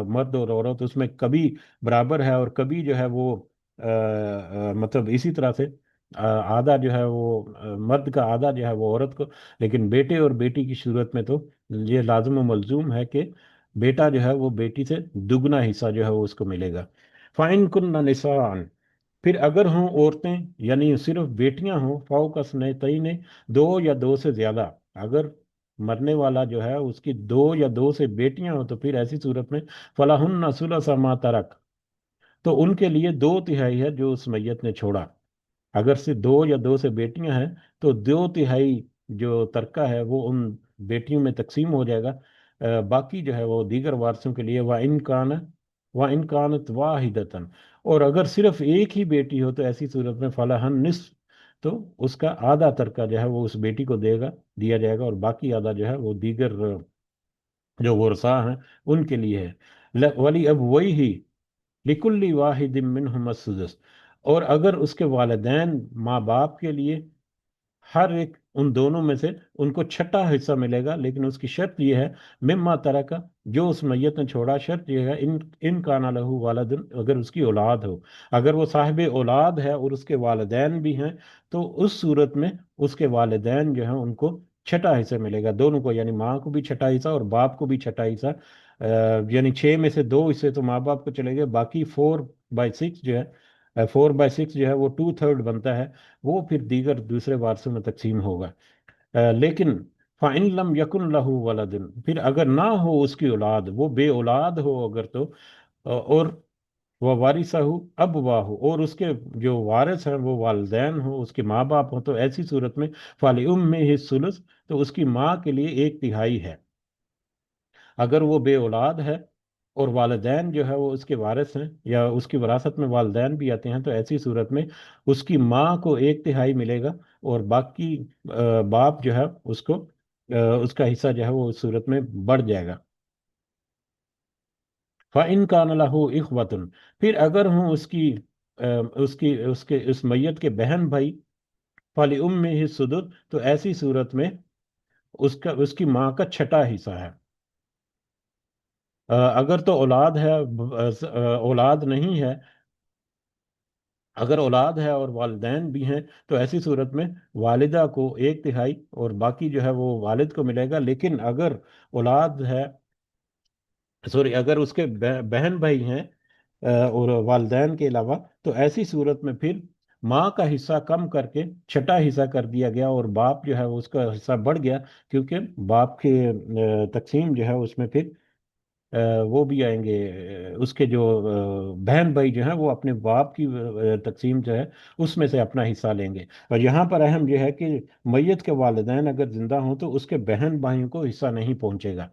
مرد اور عورت، اس میں کبھی برابر ہے اور کبھی جو ہے وہ مطلب اسی طرح سے آدھا جو ہے وہ مرد کا، آدھا جو ہے وہ عورت کو۔ لیکن بیٹے اور بیٹی کی صورت میں تو یہ لازم و ملزوم ہے کہ بیٹا جو ہے وہ بیٹی سے دگنا حصہ جو ہے وہ اس کو ملے گا۔ فَإِن كُنَّ نِسَاءً، پھر اگر ہوں عورتیں، یعنی صرف بیٹیاں ہوں، فوق اثنتین، دو یا دو سے زیادہ، اگر مرنے والا جو ہے اس کی دو یا دو سے بیٹیاں ہو تو پھر ایسی صورت میں فلاحن ثلث ما ترک، تو ان کے لیے دو تہائی ہے جو اس میت نے چھوڑا. اگر سے دو یا دو سے بیٹیاں ہیں تو دو تہائی جو ترکہ ہے وہ ان بیٹیوں میں تقسیم ہو جائے گا. باقی جو ہے وہ دیگر وارثوں کے لیے و ان کانت واحدتن. اور اگر صرف ایک ہی بیٹی ہو تو ایسی صورت میں فلاحن نصف، تو اس کا آدھا ترکہ جو ہے وہ اس بیٹی کو دیا جائے گا، اور باقی آدھا جو ہے وہ دیگر جو ورثاء ہیں ان کے لیے ہے. ولی اب وہی ہی لکل واحد منہم السدس. اور اگر اس کے والدین ماں باپ کے لیے ہر ایک ان دونوں میں سے ان کو چھٹا حصہ ملے گا، لیکن اس کی شرط یہ ہے مما ترکا، جو اس میت نے چھوڑا، شرط یہ ہے ان کانا لہو والدن، اگر اس کی اولاد ہو. اگر وہ صاحب اولاد ہے اور اس کے والدین بھی ہیں تو اس صورت میں اس کے والدین جو ہیں ان کو چھٹا حصہ ملے گا، دونوں کو، یعنی ماں کو بھی چھٹا حصہ اور باپ کو بھی چھٹا حصہ. یعنی 6 میں سے 2 حصے تو ماں باپ کو چلے گئے، باقی 4/6 جو ہے، 4/6 جو ہے وہ 2/3 بنتا ہے، وہ پھر دیگر دوسرے وارثوں میں تقسیم ہوگا. لیکن فَإِن لَمْ يَكُنْ لَهُ وَلَدٌ، پھر اگر نہ ہو اس کی اولاد، وہ بے اولاد ہو اگر تو، اور وہ وارثہ ہو اب واہ، اور اس کے جو وارث ہیں وہ والدین ہوں، اس کے ماں باپ ہوں، تو ایسی صورت میں فَلِأُمِّهِ الثُّلُث، تو اس کی ماں کے لیے 1/3 ہے. اگر وہ بے اولاد ہے اور والدین جو ہے وہ اس کے وارث ہیں یا اس کی وراثت میں والدین بھی آتے ہیں، تو ایسی صورت میں اس کی ماں کو 1/3 ملے گا، اور باقی باپ جو ہے اس کو اس کا حصہ جو ہے وہ اس صورت میں بڑھ جائے گا. فَإِن كَانَ لَهُ إِخْوَةٌ، پھر اگر ہوں اس میت کے بہن بھائی، فَلِأُمِّهِ السُّدُسُ، تو ایسی صورت میں اس کی ماں کا چھٹا حصہ ہے. اگر تو اولاد ہے، اولاد نہیں ہے، اگر اولاد ہے اور والدین بھی ہیں تو ایسی صورت میں والدہ کو 1/3 اور باقی جو ہے وہ والد کو ملے گا. لیکن اگر اولاد ہے، سوری، اگر اس کے بہن بھائی ہیں اور والدین کے علاوہ، تو ایسی صورت میں پھر ماں کا حصہ کم کر کے چھٹا حصہ کر دیا گیا، اور باپ جو ہے وہ اس کا حصہ بڑھ گیا، کیونکہ باپ کے تقسیم جو ہے اس میں پھر وہ بھی آئیں گے. اس کے جو بہن بھائی جو ہیں وہ اپنے باپ کی تقسیم جو ہے اس میں سے اپنا حصہ لیں گے. اور یہاں پر اہم یہ ہے کہ میت کے والدین اگر زندہ ہوں تو اس کے بہن بھائیوں کو حصہ نہیں پہنچے گا.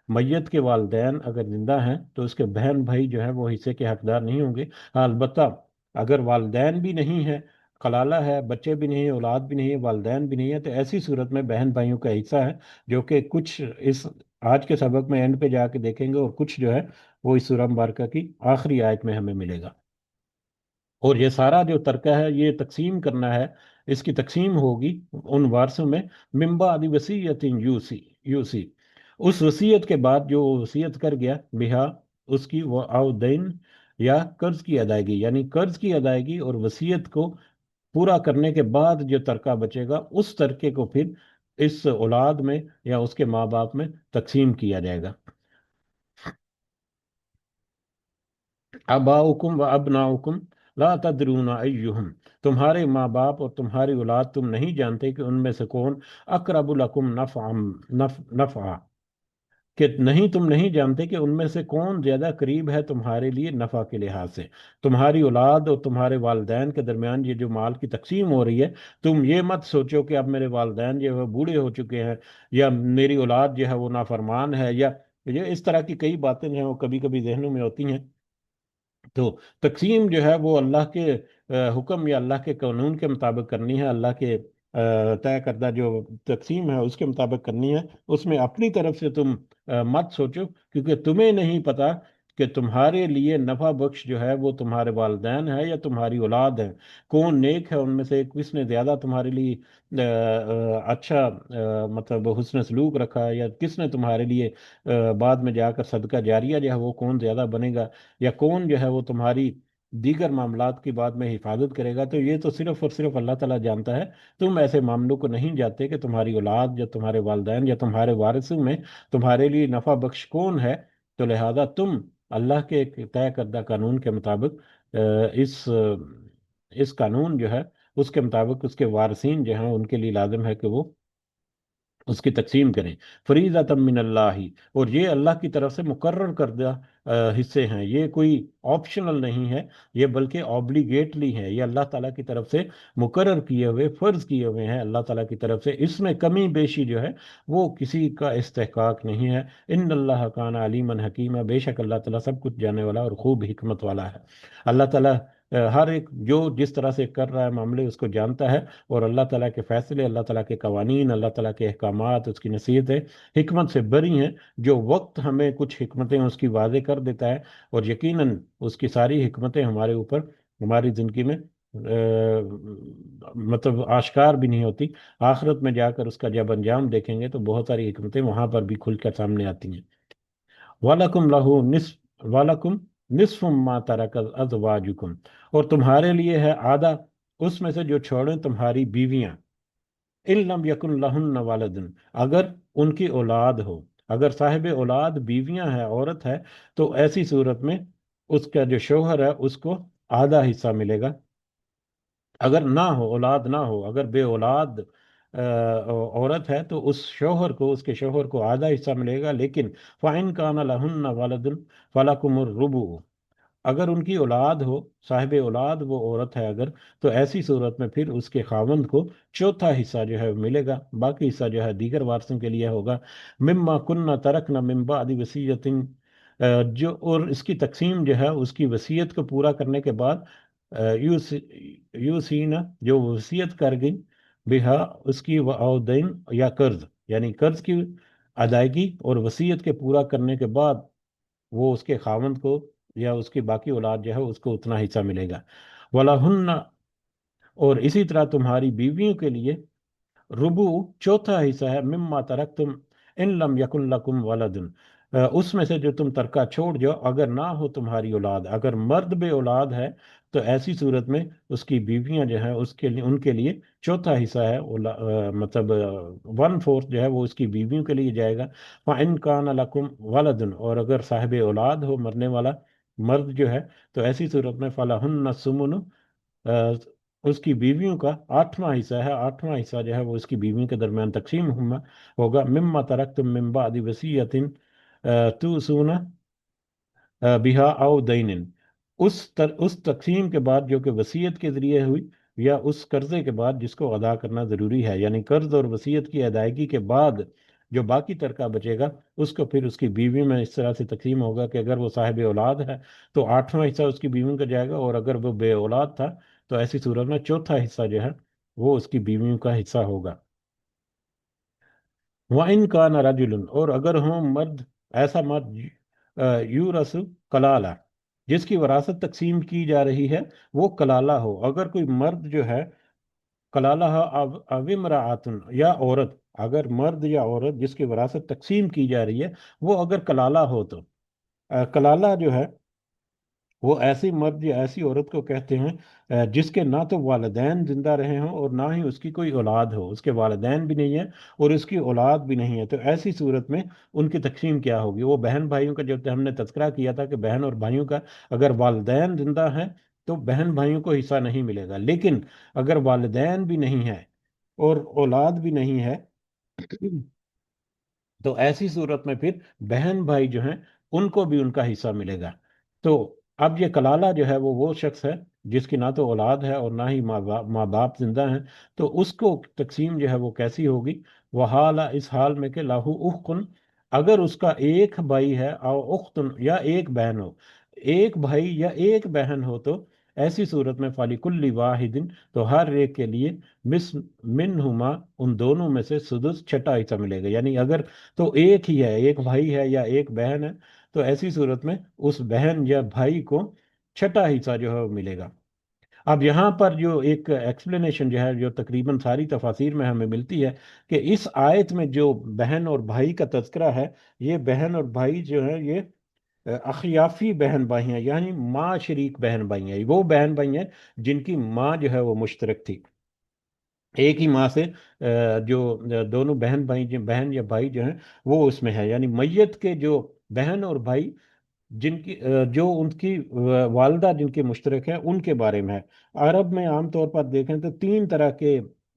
میت کے والدین اگر زندہ ہیں تو اس کے بہن بھائی جو ہے وہ حصے کے حقدار نہیں ہوں گے. ہاں، البتہ اگر والدین بھی نہیں ہے، کلالہ ہے، بچے بھی نہیں ہیں، اولاد بھی نہیں ہے، والدین بھی نہیں ہے، تو ایسی صورت میں بہن بھائیوں کا حصہ ہے، جو کہ کچھ اس آج کے سبق میں اینڈ پہ جا کے دیکھیں گے، اور کچھ جو ہے وہ اس سورہ مبارکہ کی آخری آیت میں ہمیں ملے گا. اور یہ سارا جو ترکہ ہے یہ تقسیم کرنا ہے، اس کی تقسیم ہوگی ان وارثوں میں من بعد وصیت یوسی، اس وصیت کے بعد جو وہ وصیت کر گیا، بہا، اس کی، وہ او دین، یا قرض کی ادائیگی، یعنی قرض کی ادائیگی اور وصیت کو پورا کرنے کے بعد جو ترکہ بچے گا اس ترکے کو پھر اس اولاد میں یا اس کے ماں باپ میں تقسیم کیا جائے گا. آباؤکم و ابناؤکم لا تدرون ایہم، تمہارے ماں باپ اور تمہاری اولاد تم نہیں جانتے کہ ان میں سے کون اقرب لکم نفعا، کہ نہیں، تم نہیں جانتے کہ ان میں سے کون زیادہ قریب ہے تمہارے لیے نفع کے لحاظ سے. تمہاری اولاد اور تمہارے والدین کے درمیان یہ جو مال کی تقسیم ہو رہی ہے، تم یہ مت سوچو کہ اب میرے والدین جو ہے بوڑھے ہو چکے ہیں، یا میری اولاد جو ہے وہ نافرمان ہے، یا یہ اس طرح کی کئی باتیں جو ہیں وہ کبھی کبھی ذہنوں میں ہوتی ہیں. تو تقسیم جو ہے وہ اللہ کے حکم یا اللہ کے قانون کے مطابق کرنی ہے، اللہ کے طے کردہ جو تقسیم ہے اس کے مطابق کرنی ہے. اس میں اپنی طرف سے تم مت سوچو، کیونکہ تمہیں نہیں پتا کہ تمہارے لیے نفع بخش جو ہے وہ تمہارے والدین ہے یا تمہاری اولاد ہے، کون نیک ہے ان میں سے، کس نے زیادہ تمہارے لیے اچھا مطلب حسن سلوک رکھا ہے، یا کس نے تمہارے لیے بعد میں جا کر صدقہ جاریہ جو ہے وہ کون زیادہ بنے گا، یا کون جو ہے وہ تمہاری دیگر معاملات کی بعد میں حفاظت کرے گا. تو یہ تو صرف اور صرف اللہ تعالیٰ جانتا ہے. تم ایسے معاملوں کو نہیں جانتے کہ تمہاری اولاد یا تمہارے والدین یا تمہارے وارثوں میں تمہارے لیے نفع بخش کون ہے. تو لہذا تم اللہ کے ایک طے کردہ قانون کے مطابق اس قانون جو ہے اس کے مطابق اس کے وارثین جو ہیں ان کے لیے لازم ہے کہ وہ اس کی تقسیم کریں۔ فریضۃ من اللہ، اور یہ اللہ کی طرف سے مقرر کردہ حصے ہیں، یہ کوئی آپشنل نہیں ہے، یہ بلکہ اوبلیگیٹلی ہے، یہ اللہ تعالیٰ کی طرف سے مقرر کیے ہوئے، فرض کیے ہوئے ہیں اللہ تعالیٰ کی طرف سے، اس میں کمی بیشی جو ہے وہ کسی کا استحقاق نہیں ہے۔ ان اللہ کان علیما حکیمہ، بے شک اللہ تعالیٰ سب کچھ جاننے والا اور خوب حکمت والا ہے۔ اللہ تعالیٰ ہر ایک جو جس طرح سے کر رہا ہے معاملے اس کو جانتا ہے، اور اللہ تعالیٰ کے فیصلے، اللہ تعالیٰ کے قوانین، اللہ تعالیٰ کے احکامات، اس کی نصیحتیں حکمت سے بری ہیں۔ جو وقت ہمیں کچھ حکمتیں اس کی واضح کر دیتا ہے، اور یقیناً اس کی ساری حکمتیں ہمارے اوپر، ہماری زندگی میں مطلب آشکار بھی نہیں ہوتی، آخرت میں جا کر اس کا جب انجام دیکھیں گے تو بہت ساری حکمتیں وہاں پر بھی کھل کر سامنے آتی ہیں۔ وَلَكُمْ لَهُ نِصْفُ وَلَكُمْ نِصْفُ مَا تَرَكَ أَزْوَاجُكُمْ، اور تمہارے لیے ہے آدھا اس میں سے جو چھوڑیں تمہاری بیویاں، ان لم یکن لہن والد، اگر ان کی اولاد ہو، اگر صاحب اولاد بیویاں ہیں، عورت ہے، تو ایسی صورت میں اس کا جو شوہر ہے اس کو آدھا حصہ ملے گا۔ اگر نہ ہو، اولاد نہ ہو، اگر بے اولاد عورت ہے تو اس شوہر کو، اس کے شوہر کو آدھا حصہ ملے گا، لیکن فَإِن كَانَ لَهُنَّ وَلَدٌ فَلَكُمُ الرُّبُعُ، اگر ان کی اولاد ہو، صاحب اولاد وہ عورت ہے اگر، تو ایسی صورت میں پھر اس کے خاوند کو چوتھا حصہ جو ہے ملے گا، باقی حصہ جو ہے دیگر وارثوں کے لیے ہوگا۔ مما کننا ترکنا من بعد وصیت، جو اور اس کی تقسیم جو ہے اس کی وصیت کو پورا کرنے کے بعد، یوسینا جو وصیت کر گئی، بہا اس کی وعودین یا قرض، یعنی قرض کی ادائیگی اور وصیت کے پورا کرنے کے بعد وہ اس کے خاوند کو یا اس کی باقی اولاد جو ہے اس کو اتنا حصہ ملے گا۔ وَلَهُنَّ، اور اسی طرح تمہاری بیویوں کے لیے ربو چوتھا حصہ ہے، مما ترکتم ان لم یکن لکم ولد، اس میں سے جو تم ترکہ چھوڑ جاؤ اگر نہ ہو تمہاری اولاد، اگر مرد بے اولاد ہے تو ایسی صورت میں اس کی بیویاں جو ہیں اس کے لیے، ان کے لیے چوتھا حصہ ہے، مطلب 1/4 جو ہے وہ اس کی بیویوں کے لیے جائے گا۔ فَإِن كَانَ لَكُمْ وَلَدٌ، اور اگر صاحب اولاد ہو، مرنے والا مرد جو ہے، تو ایسی صورت میں فَلَهُنَّ الثُّمُنُ، اس کی بیویوں کا آٹھواں حصہ ہے، آٹھواں حصہ جو ہے وہ اس کی بیویوں کے درمیان تقسیم ہوگا۔ مما ترکتم من بعد وصیت توصون بہا او دین، اس تقسیم کے بعد جو کہ وصیت کے ذریعے ہوئی، یا اس قرضے کے بعد جس کو ادا کرنا ضروری ہے، یعنی قرض اور وصیت کی ادائیگی کے بعد جو باقی ترکہ بچے گا اس کو پھر اس کی بیوی میں اس طرح سے تقسیم ہوگا کہ اگر وہ صاحب اولاد ہے تو آٹھواں حصہ اس کی بیویوں کا جائے گا، اور اگر وہ بے اولاد تھا تو ایسی صورت میں چوتھا حصہ جو ہے وہ اس کی بیویوں کا حصہ ہوگا۔ وَإِن كَانَ رَجُلٌ، اور اگر ہوں مرد، ایسا مرد یورث کلالہ، جس کی وراثت تقسیم کی جا رہی ہے وہ کلالہ ہو، اگر کوئی مرد جو ہے کلالہ او امرأۃ، یا عورت، اگر مرد یا عورت جس کی وراثت تقسیم کی جا رہی ہے وہ اگر کلالہ ہو تو کلالہ جو ہے وہ ایسی مرد یا ایسی عورت کو کہتے ہیں جس کے نہ تو والدین زندہ رہے ہوں اور نہ ہی اس کی کوئی اولاد ہو، اس کے والدین بھی نہیں ہیں اور اس کی اولاد بھی نہیں ہے، تو ایسی صورت میں ان کی تقسیم کیا ہوگی؟ وہ بہن بھائیوں کا جو ہم نے تذکرہ کیا تھا کہ بہن اور بھائیوں کا اگر والدین زندہ ہیں تو بہن بھائیوں کو حصہ نہیں ملے گا، لیکن اگر والدین بھی نہیں ہے اور اولاد بھی نہیں ہے تو ایسی صورت میں پھر بہن بھائی جو ہیں ان کو بھی ان کا حصہ ملے گا۔ تو اب یہ کلالہ جو ہے وہ شخص ہے جس کی نہ تو اولاد ہے اور نہ ہی ماں باپ زندہ ہیں، تو اس کو تقسیم جو ہے وہ کیسی ہوگی؟ وہ حال اس حال میں کہ لاہو اختن، اگر اس کا ایک بھائی ہے، او اختن یا ایک بہن ہو، ایک بھائی یا ایک بہن ہو، تو ایسی صورت میں فَلِكُلِّ وَاحِدٍ، تو ہر ایک کے لیے مس منہما، ان دونوں میں سے سدس چھٹا حصہ ملے گا، یعنی اگر تو ایک ہی ہے، ایک بھائی ہے یا ایک بہن ہے، تو ایسی صورت میں اس بہن یا بھائی کو چھٹا حصہ جو ہے وہ ملے گا۔ اب یہاں پر جو ایک ایکسپلینیشن جو ہے جو تقریباً ساری تفاسیر میں ہمیں ملتی ہے کہ اس آیت میں جو بہن اور بھائی کا تذکرہ ہے، یہ بہن اور بھائی جو ہے یہ اخیافی بہن بھائی ہیں، یعنی ماں شریک بہن بھائی ہیں، وہ بہن بھائی ہیں جن کی ماں جو ہے وہ مشترک تھی، ایک ہی ماں سے جو دونوں بہن بھائی بہن یا بھائی جو ہیں وہ اس میں ہے، یعنی میت کے جو بہن اور بھائی جن کی جو ان کی والدہ جن کے مشترک ہیں ان کے بارے میں ہے۔ عرب میں عام طور پر دیکھیں تو تین طرح کے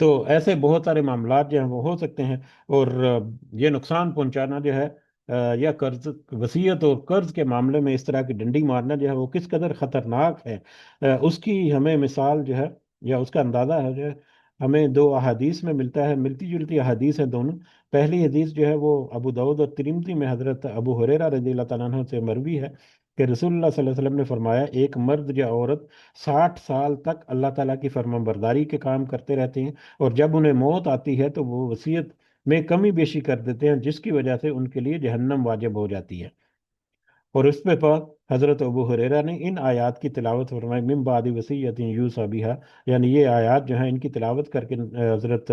تو ایسے بہت سارے معاملات جو ہیں وہ ہو سکتے ہیں، اور یہ نقصان پہنچانا جو ہے یا قرض وصیت اور قرض کے معاملے میں اس طرح کی ڈنڈی مارنا جو ہے وہ کس قدر خطرناک ہے، اس کی ہمیں مثال جو ہے یا اس کا اندازہ ہے جو ہے ہمیں دو احادیث میں ملتا ہے، ملتی جلتی احادیث ہیں دونوں۔ پہلی حدیث جو ہے وہ ابو داؤد اور ترمذی میں حضرت ابو ہریرہ رضی اللہ تعالیٰ عنہ سے مروی ہے کہ رسول اللہ صلی اللہ علیہ وسلم نے فرمایا، ایک مرد یا عورت 60 سال تک اللہ تعالیٰ کی فرمان برداری کے کام کرتے رہتے ہیں، اور جب انہیں موت آتی ہے تو وہ وصیت میں کمی بیشی کر دیتے ہیں، جس کی وجہ سے ان کے لیے جہنم واجب ہو جاتی ہے۔ اور اس پہ بعد حضرت ابو ہریرہ نے ان آیات کی تلاوت فرمائی، من بعد وصیت یوصی بہا، یعنی یہ آیات جو ہیں ان کی تلاوت کر کے حضرت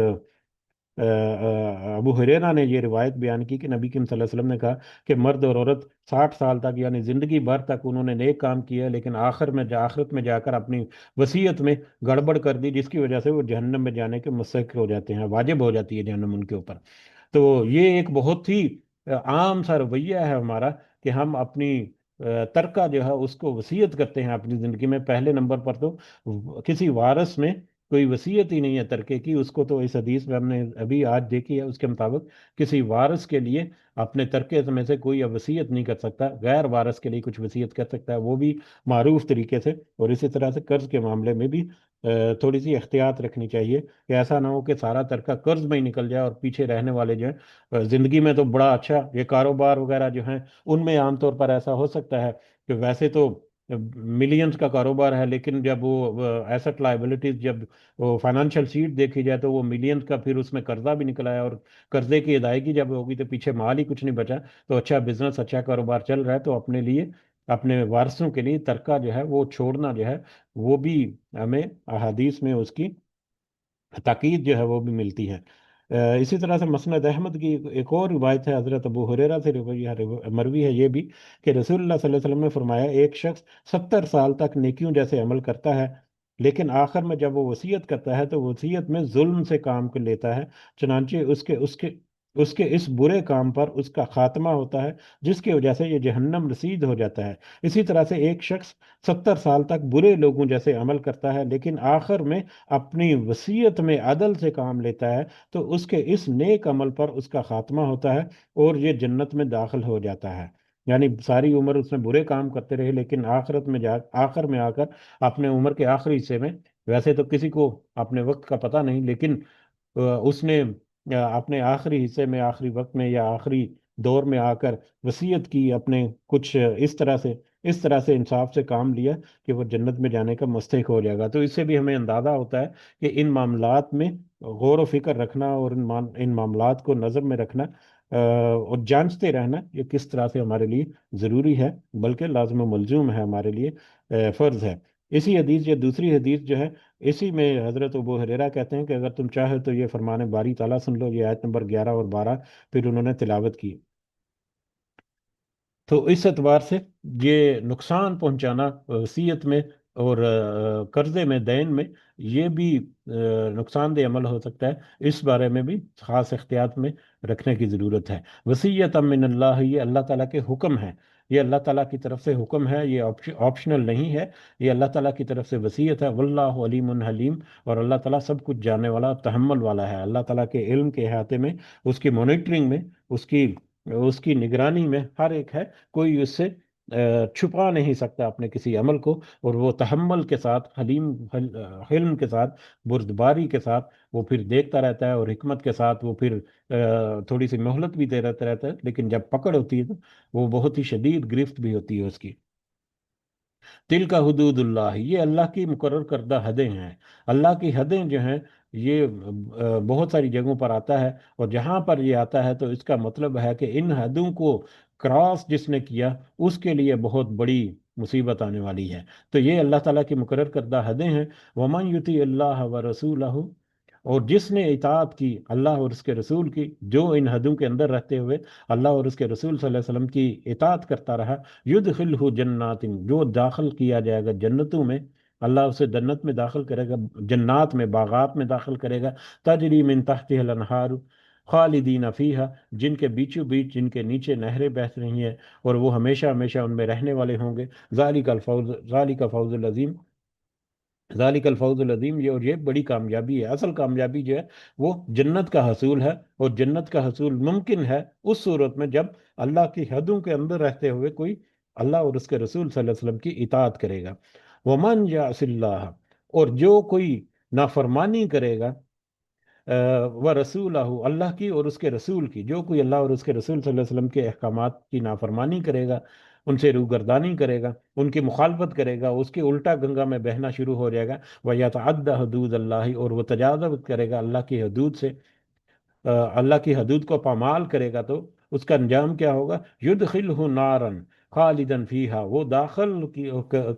ابو ہریرہ نے یہ روایت بیان کی کہ نبی کریم صلی اللہ علیہ وسلم نے کہا کہ مرد اور عورت 60 سال تک یعنی زندگی بھر تک انہوں نے نیک کام کیا، لیکن آخرت میں جا کر اپنی وصیت میں گڑبڑ کر دی، جس کی وجہ سے وہ جہنم میں جانے کے مستحق ہو جاتے ہیں، واجب ہو جاتی ہے جہنم ان کے اوپر۔ تو یہ ایک بہت ہی عام سا رویہ ہے ہمارا کہ ہم اپنی ترکہ جو ہے اس کو وصیت کرتے ہیں اپنی زندگی میں۔ پہلے نمبر پر تو کسی وارث میں کوئی وصیت ہی نہیں ہے ترکے کی، اس کو تو اس حدیث میں ہم نے ابھی آج دیکھی ہے اس کے مطابق کسی وارث کے لیے اپنے ترکے میں سے کوئی اب وصیت نہیں کر سکتا، غیر وارث کے لیے کچھ وصیت کر سکتا ہے وہ بھی معروف طریقے سے۔ اور اسی طرح سے قرض کے معاملے میں بھی تھوڑی سی احتیاط رکھنی چاہیے کہ ایسا نہ ہو کہ سارا ترکہ قرض میں ہی نکل جائے اور پیچھے رہنے والے جو ہیں زندگی میں تو بڑا اچھا یہ کاروبار وغیرہ جو ہیں ان میں عام طور پر ایسا ہو سکتا ہے کہ ویسے تو ملینز کا کاروبار ہے، لیکن جب وہ ایسٹ لائبلٹیز جب وہ فائنانشیل شیٹ دیکھی جائے تو وہ ملینز کا پھر اس میں قرضہ بھی نکلا ہے، اور قرضے کی ادائیگی جب ہوگی تو پیچھے مال ہی کچھ نہیں بچا۔ تو اچھا بزنس اچھا کاروبار چل رہا ہے تو اپنے لیے اپنے وارثوں کے لیے ترکہ جو ہے وہ چھوڑنا جو ہے وہ بھی ہمیں احادیث میں اس کی تاکید جو ہے وہ بھی ملتی ہے۔ اسی طرح سے مسند احمد کی ایک اور روایت ہے، حضرت ابو ہریرہ سے مروی ہے یہ بھی کہ رسول اللہ صلی اللہ علیہ وسلم نے فرمایا، ایک شخص 70 سال تک نیکیوں جیسے عمل کرتا ہے، لیکن آخر میں جب وہ وصیت کرتا ہے تو وصیت میں ظلم سے کام کر لیتا ہے، چنانچہ اس کے اس برے کام پر اس کا خاتمہ ہوتا ہے، جس کی وجہ سے یہ جہنم رسید ہو جاتا ہے۔ اسی طرح سے ایک شخص 70 سال تک برے لوگوں جیسے عمل کرتا ہے، لیکن آخر میں اپنی وصیت میں عدل سے کام لیتا ہے، تو اس کے اس نیک عمل پر اس کا خاتمہ ہوتا ہے اور یہ جنت میں داخل ہو جاتا ہے۔ یعنی ساری عمر اس میں برے کام کرتے رہے، لیکن آخر میں آ کر اپنے عمر کے آخری حصے میں، ویسے تو کسی کو اپنے وقت کا پتہ نہیں، لیکن اس نے اپنے آخری حصے میں آخری وقت میں یا آخری دور میں آ کر وصیت کی اپنے کچھ اس طرح سے انصاف سے کام لیا کہ وہ جنت میں جانے کا مستحق ہو جائے گا۔ تو اس سے بھی ہمیں اندازہ ہوتا ہے کہ ان معاملات میں غور و فکر رکھنا اور ان معاملات کو نظر میں رکھنا اور جانچتے رہنا یہ کس طرح سے ہمارے لیے ضروری ہے، بلکہ لازم و ملزوم ہے ہمارے لیے، فرض ہے۔ اسی حدیث یا دوسری حدیث جو ہے اسی میں حضرت ابو ہریرہ کہتے ہیں کہ اگر تم چاہے تو یہ فرمان باری تعالیٰ سن لو، یہ آیت نمبر 11 اور 12 پھر انہوں نے تلاوت کی۔ تو اس اعتبار سے یہ نقصان پہنچانا وصیت میں اور قرضے میں دین میں یہ بھی نقصان دہ عمل ہو سکتا ہے، اس بارے میں بھی خاص احتیاط میں رکھنے کی ضرورت ہے۔ وصیت من اللہ، یہ اللہ تعالیٰ کے حکم ہے، یہ اللہ تعالیٰ کی طرف سے حکم ہے، یہ آپشنل نہیں ہے، یہ اللہ تعالیٰ کی طرف سے وصیت ہے۔ واللہ علیم حلیم، اور اللہ تعالیٰ سب کچھ جاننے والا تحمل والا ہے۔ اللہ تعالیٰ کے علم کے احاطے میں، اس کی مانیٹرنگ میں، اس کی اس کی نگرانی میں ہر ایک ہے، کوئی اس سے چھپا نہیں سکتا اپنے کسی عمل کو، اور وہ تحمل کے ساتھ حلم کے ساتھ بردباری کے ساتھ وہ پھر دیکھتا رہتا ہے، اور حکمت کے ساتھ وہ پھر تھوڑی سی مہلت بھی دے رہتا ہے، لیکن جب پکڑ ہوتی ہے تو وہ بہت ہی شدید گرفت بھی ہوتی ہے اس کی۔ تل کا حدود اللہ، یہ اللہ کی مقرر کردہ حدیں ہیں۔ اللہ کی حدیں جو ہیں یہ بہت ساری جگہوں پر آتا ہے، اور جہاں پر یہ آتا ہے تو اس کا مطلب ہے کہ ان حدوں کو کراس جس نے کیا اس کے لیے بہت بڑی مصیبت آنے والی ہے۔ تو یہ اللہ تعالیٰ کی مقرر کردہ حدیں ہیں۔ وَمَن يُطِعِ اللَّهَ وَرَسُولَهُ، اور جس نے اطاعت کی اللہ اور اس کے رسول کی، جو ان حدوں کے اندر رہتے ہوئے اللہ اور اس کے رسول صلی اللہ علیہ وسلم کی اطاعت کرتا رہا، یدخلہ جنات، جو داخل کیا جائے گا جنتوں میں، اللہ اسے جنت میں داخل کرے گا، جنات میں، باغات میں داخل کرے گا، تجری من تحتها الانہار خالدین فیہا، جن کے بیچوں بیچ جن کے نیچے نہریں بہہ رہی ہیں، اور وہ ہمیشہ ہمیشہ ان میں رہنے والے ہوں گے۔ ذالک الفوز العظیم، ذالک الفوز العظیم، یہ اور یہ بڑی کامیابی ہے، اصل کامیابی جو ہے وہ جنت کا حصول ہے، اور جنت کا حصول ممکن ہے اس صورت میں جب اللہ کی حدوں کے اندر رہتے ہوئے کوئی اللہ اور اس کے رسول صلی اللہ علیہ وسلم کی اطاعت کرے گا۔ ومن یعص اللہ، اور جو کوئی نافرمانی کرے گا و رسولہ، اللہ کی اور اس کے رسول کی، جو کوئی اللہ اور اس کے رسول صلی اللہ علیہ وسلم کے احکامات کی نافرمانی کرے گا، ان سے روگردانی کرے گا، ان کی مخالفت کرے گا، اس کے الٹا گنگا میں بہنا شروع ہو جائے گا، وَيَتَعَدَّ حدود اللہ، اور وہ تجاوز کرے گا اللہ کی حدود سے، اللہ کی حدود کو پامال کرے گا، تو اس کا انجام کیا ہوگا؟ یدخلہ نارن خالدن فیہا، وہ داخل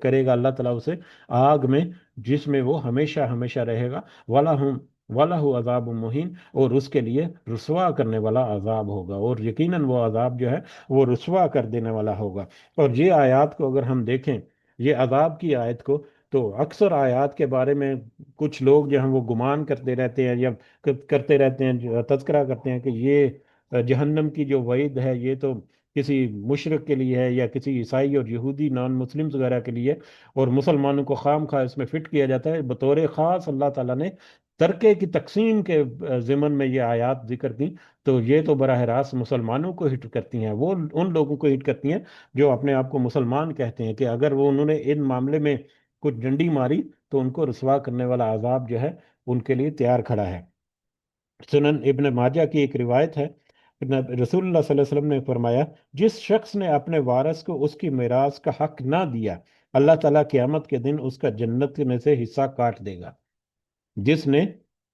کرے گا اللہ تعالیٰ اسے آگ میں، جس میں وہ ہمیشہ ہمیشہ رہے گا، وَلَهُمْ وَلَهُ عذاب مہین، اور اس کے لیے رسوا کرنے والا عذاب ہوگا، اور یقیناً وہ عذاب جو ہے وہ رسوا کر دینے والا ہوگا۔ اور یہ آیات کو اگر ہم دیکھیں، یہ عذاب کی آیت کو، تو اکثر آیات کے بارے میں کچھ لوگ جو ہیں وہ گمان کرتے رہتے ہیں، یا کرتے رہتے ہیں، جو تذکرہ کرتے ہیں کہ یہ جہنم کی جو وعید ہے یہ تو کسی مشرک کے لیے ہے، یا کسی عیسائی اور یہودی نان مسلمز وغیرہ کے لیے، اور مسلمانوں کو خام خواہ اس میں فٹ کیا جاتا ہے۔ بطور خاص اللہ تعالیٰ نے ترکے کی تقسیم کے ضمن میں یہ آیات ذکر کی، تو یہ تو براہ راست مسلمانوں کو ہٹ کرتی ہیں، وہ ان لوگوں کو ہٹ کرتی ہیں جو اپنے آپ کو مسلمان کہتے ہیں، کہ اگر وہ انہوں نے ان معاملے میں کچھ ڈنڈی ماری تو ان کو رسوا کرنے والا عذاب جو ہے ان کے لیے تیار کھڑا ہے۔ سنن ابن ماجہ کی ایک روایت ہے، رسول اللہ صلی اللہ علیہ وسلم نے فرمایا، جس شخص نے اپنے وارث کو اس کی میراث کا حق نہ دیا، اللہ تعالیٰ قیامت کے دن اس کا جنت میں سے حصہ کاٹ دے گا۔ جس نے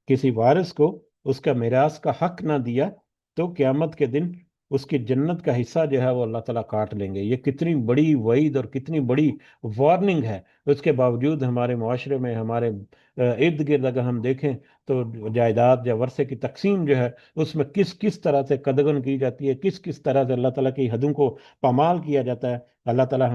کسی وارث کو اس کا میراث کا حق نہ دیا، تو قیامت کے دن اس کی جنت کا حصہ جو ہے وہ اللہ تعالیٰ کاٹ لیں گے۔ یہ کتنی بڑی وعید اور کتنی بڑی وارننگ ہے، اس کے باوجود ہمارے معاشرے میں، ہمارے ارد گرد اگر ہم دیکھیں تو جائیداد یا ورثے کی تقسیم جو ہے اس میں کس کس طرح سے قدغن کی جاتی ہے، کس کس طرح سے اللہ تعالیٰ کی حدوں کو پامال کیا جاتا ہے۔ اللہ تعالیٰ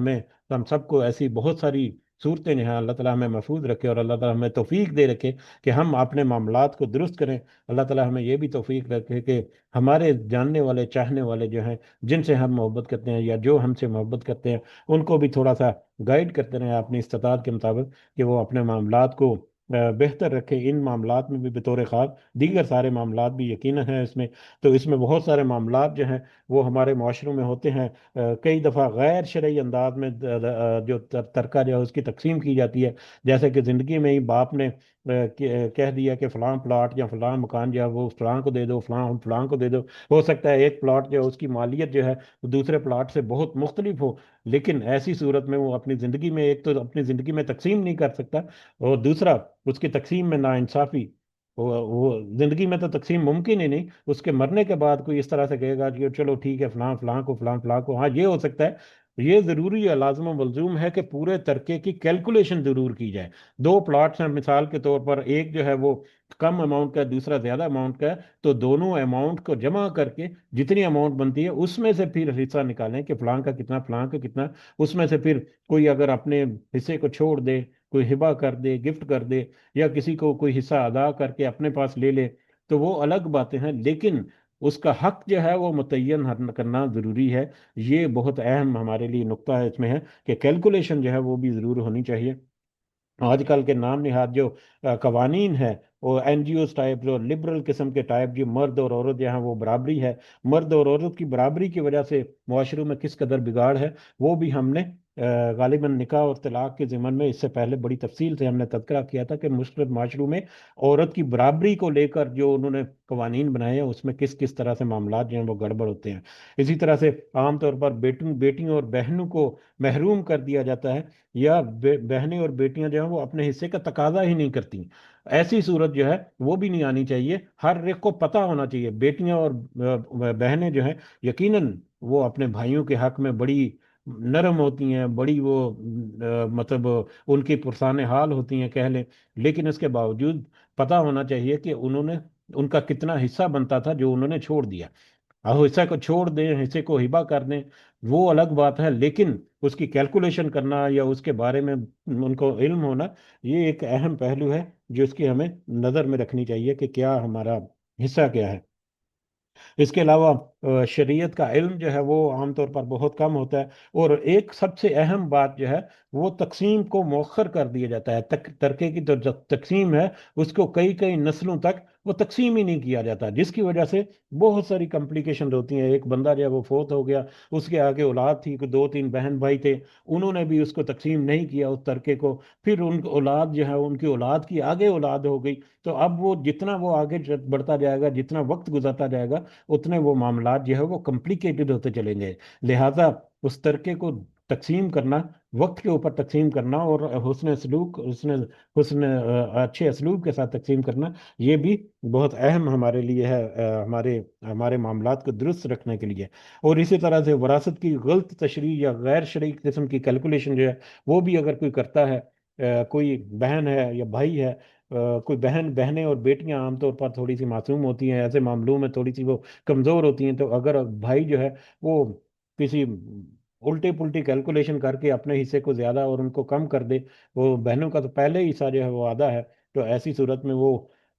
ہم سب کو ایسی بہت ساری صورتیں جو ہیں، اللہ تعالیٰ ہمیں محفوظ رکھے، اور اللہ تعالیٰ ہمیں توفیق دے رکھے کہ ہم اپنے معاملات کو درست کریں۔ اللہ تعالیٰ ہمیں یہ بھی توفیق رکھے کہ ہمارے جاننے والے چاہنے والے جو ہیں، جن سے ہم محبت کرتے ہیں یا جو ہم سے محبت کرتے ہیں، ان کو بھی تھوڑا سا گائیڈ کرتے رہیں اپنی استطاعت کے مطابق، کہ وہ اپنے معاملات کو بہتر رکھے۔ ان معاملات میں بھی بطور خاص دیگر سارے معاملات بھی یقیناً ہیں اس میں، تو اس میں بہت سارے معاملات جو ہیں وہ ہمارے معاشروں میں ہوتے ہیں، کئی دفعہ غیر شرعی انداز میں جو ترکہ جو ہے اس کی تقسیم کی جاتی ہے، جیسے کہ زندگی میں ہی باپ نے کہہ دیا کہ فلاں پلاٹ یا فلاں مکان جو ہے وہ فلاں کو دے دو، فلاں فلاں کو دے دو۔ ہو سکتا ہے ایک پلاٹ جو ہے اس کی مالیت جو ہے وہ دوسرے پلاٹ سے بہت مختلف ہو، لیکن ایسی صورت میں وہ اپنی زندگی میں، ایک تو اپنی زندگی میں تقسیم نہیں کر سکتا، اور دوسرا اس کی تقسیم میں ناانصافی، وہ زندگی میں تو تقسیم ممکن ہی نہیں، اس کے مرنے کے بعد کوئی اس طرح سے کہے گا کہ چلو ٹھیک ہے، فلاں فلاں کو، فلاں فلاں کو۔ ہاں، یہ ہو سکتا ہے، یہ ضروری ہے، لازم و ملزوم ہے کہ پورے ترکے کی کیلکولیشن ضرور کی جائے۔ دو پلاٹس ہیں مثال کے طور پر، ایک جو ہے وہ کم اماؤنٹ کا ہے، دوسرا زیادہ اماؤنٹ کا ہے، تو دونوں اماؤنٹ کو جمع کر کے جتنی اماؤنٹ بنتی ہے اس میں سے پھر حصہ نکالیں کہ فلاں کا کتنا، فلاں کا کتنا، اس میں سے پھر کوئی اگر اپنے حصے کو چھوڑ دے، کوئی ہبہ کر دے، گفٹ کر دے، یا کسی کو کوئی حصہ ادا کر کے اپنے پاس لے لے، تو وہ الگ باتیں ہیں، لیکن اس کا حق جو ہے وہ متعین کرنا ضروری ہے۔ یہ بہت اہم ہمارے لیے نقطہ ہے اس میں ہے کہ کیلکولیشن جو ہے وہ بھی ضرور ہونی چاہیے۔ آج کل کے نام نہاد جو قوانین ہیں، وہ این جی اوز ٹائپ، جو لبرل قسم کے ٹائپ، جو مرد اور عورت جہاں وہ برابری ہے، مرد اور عورت کی برابری کی وجہ سے معاشروں میں کس قدر بگاڑ ہے، وہ بھی ہم نے غالباً نکاح اور طلاق کے ضمن میں اس سے پہلے بڑی تفصیل سے ہم نے تذکرہ کیا تھا کہ مسلم معاشروں میں عورت کی برابری کو لے کر جو انہوں نے قوانین بنائے ہیں اس میں کس کس طرح سے معاملات جو ہیں وہ گڑبڑ ہوتے ہیں۔ اسی طرح سے عام طور پر بیٹیوں اور بہنوں کو محروم کر دیا جاتا ہے، یا بہنیں اور بیٹیاں جو ہیں وہ اپنے حصے کا تقاضا ہی نہیں کرتی۔ ایسی صورت جو ہے وہ بھی نہیں آنی چاہیے، ہر ایک کو پتہ ہونا چاہیے، بیٹیاں اور بہنیں جو ہیں یقیناً وہ اپنے بھائیوں کے حق میں بڑی نرم ہوتی ہیں، بڑی وہ مطلب ان کی پرسان حال ہوتی ہیں کہہ لیں، لیکن اس کے باوجود پتہ ہونا چاہیے کہ انہوں نے، ان کا کتنا حصہ بنتا تھا جو انہوں نے چھوڑ دیا۔ اب حصہ کو چھوڑ دیں، حصے کو ہبہ کر دیں، وہ الگ بات ہے، لیکن اس کی کیلکولیشن کرنا یا اس کے بارے میں ان کو علم ہونا، یہ ایک اہم پہلو ہے جو اس کی ہمیں نظر میں رکھنی چاہیے کہ کیا ہمارا حصہ کیا ہے۔ اس کے علاوہ شریعت کا علم جو ہے وہ عام طور پر بہت کم ہوتا ہے، اور ایک سب سے اہم بات جو ہے وہ تقسیم کو مؤخر کر دیا جاتا ہے، ترکے کی جو تقسیم ہے اس کو کئی کئی نسلوں تک وہ تقسیم ہی نہیں کیا جاتا، جس کی وجہ سے بہت ساری کمپلیکیشن ہوتی ہیں۔ ایک بندہ جو ہے وہ فوت ہو گیا، اس کے آگے اولاد تھی، دو تین بہن بھائی تھے، انہوں نے بھی اس کو تقسیم نہیں کیا اس ترکے کو، پھر ان کو اولاد جو ہے ان کی اولاد کی آگے اولاد ہو گئی، تو اب وہ جتنا وہ آگے بڑھتا جائے گا، جتنا وقت گزرتا جائے گا، اتنے وہ معاملات جو ہے وہ کمپلیکیٹڈ ہوتے چلیں گے۔ لہذا اس ترکے کو تقسیم کرنا، وقت کے اوپر تقسیم کرنا، اور حسن سلوک، اچھے اسلوب کے ساتھ تقسیم کرنا، یہ بھی بہت اہم ہمارے لیے ہے، ہمارے ہمارے معاملات کو درست رکھنے کے لیے۔ اور اسی طرح سے وراثت کی غلط تشریح یا غیر شرعی قسم کی کیلکولیشن جو ہے وہ بھی اگر کوئی کرتا ہے، کوئی بہن ہے یا بھائی ہے، کوئی بہنیں اور بیٹیاں عام طور پر تھوڑی سی معصوم ہوتی ہیں، ایسے معاملوں میں تھوڑی سی وہ کمزور ہوتی ہیں، تو اگر بھائی جو ہے وہ کسی الٹی پلٹی کیلکولیشن کر کے اپنے حصے کو زیادہ اور ان کو کم کر دے، وہ بہنوں کا تو پہلے ہی حصہ جو ہے وہ آدھا ہے، تو ایسی صورت میں وہ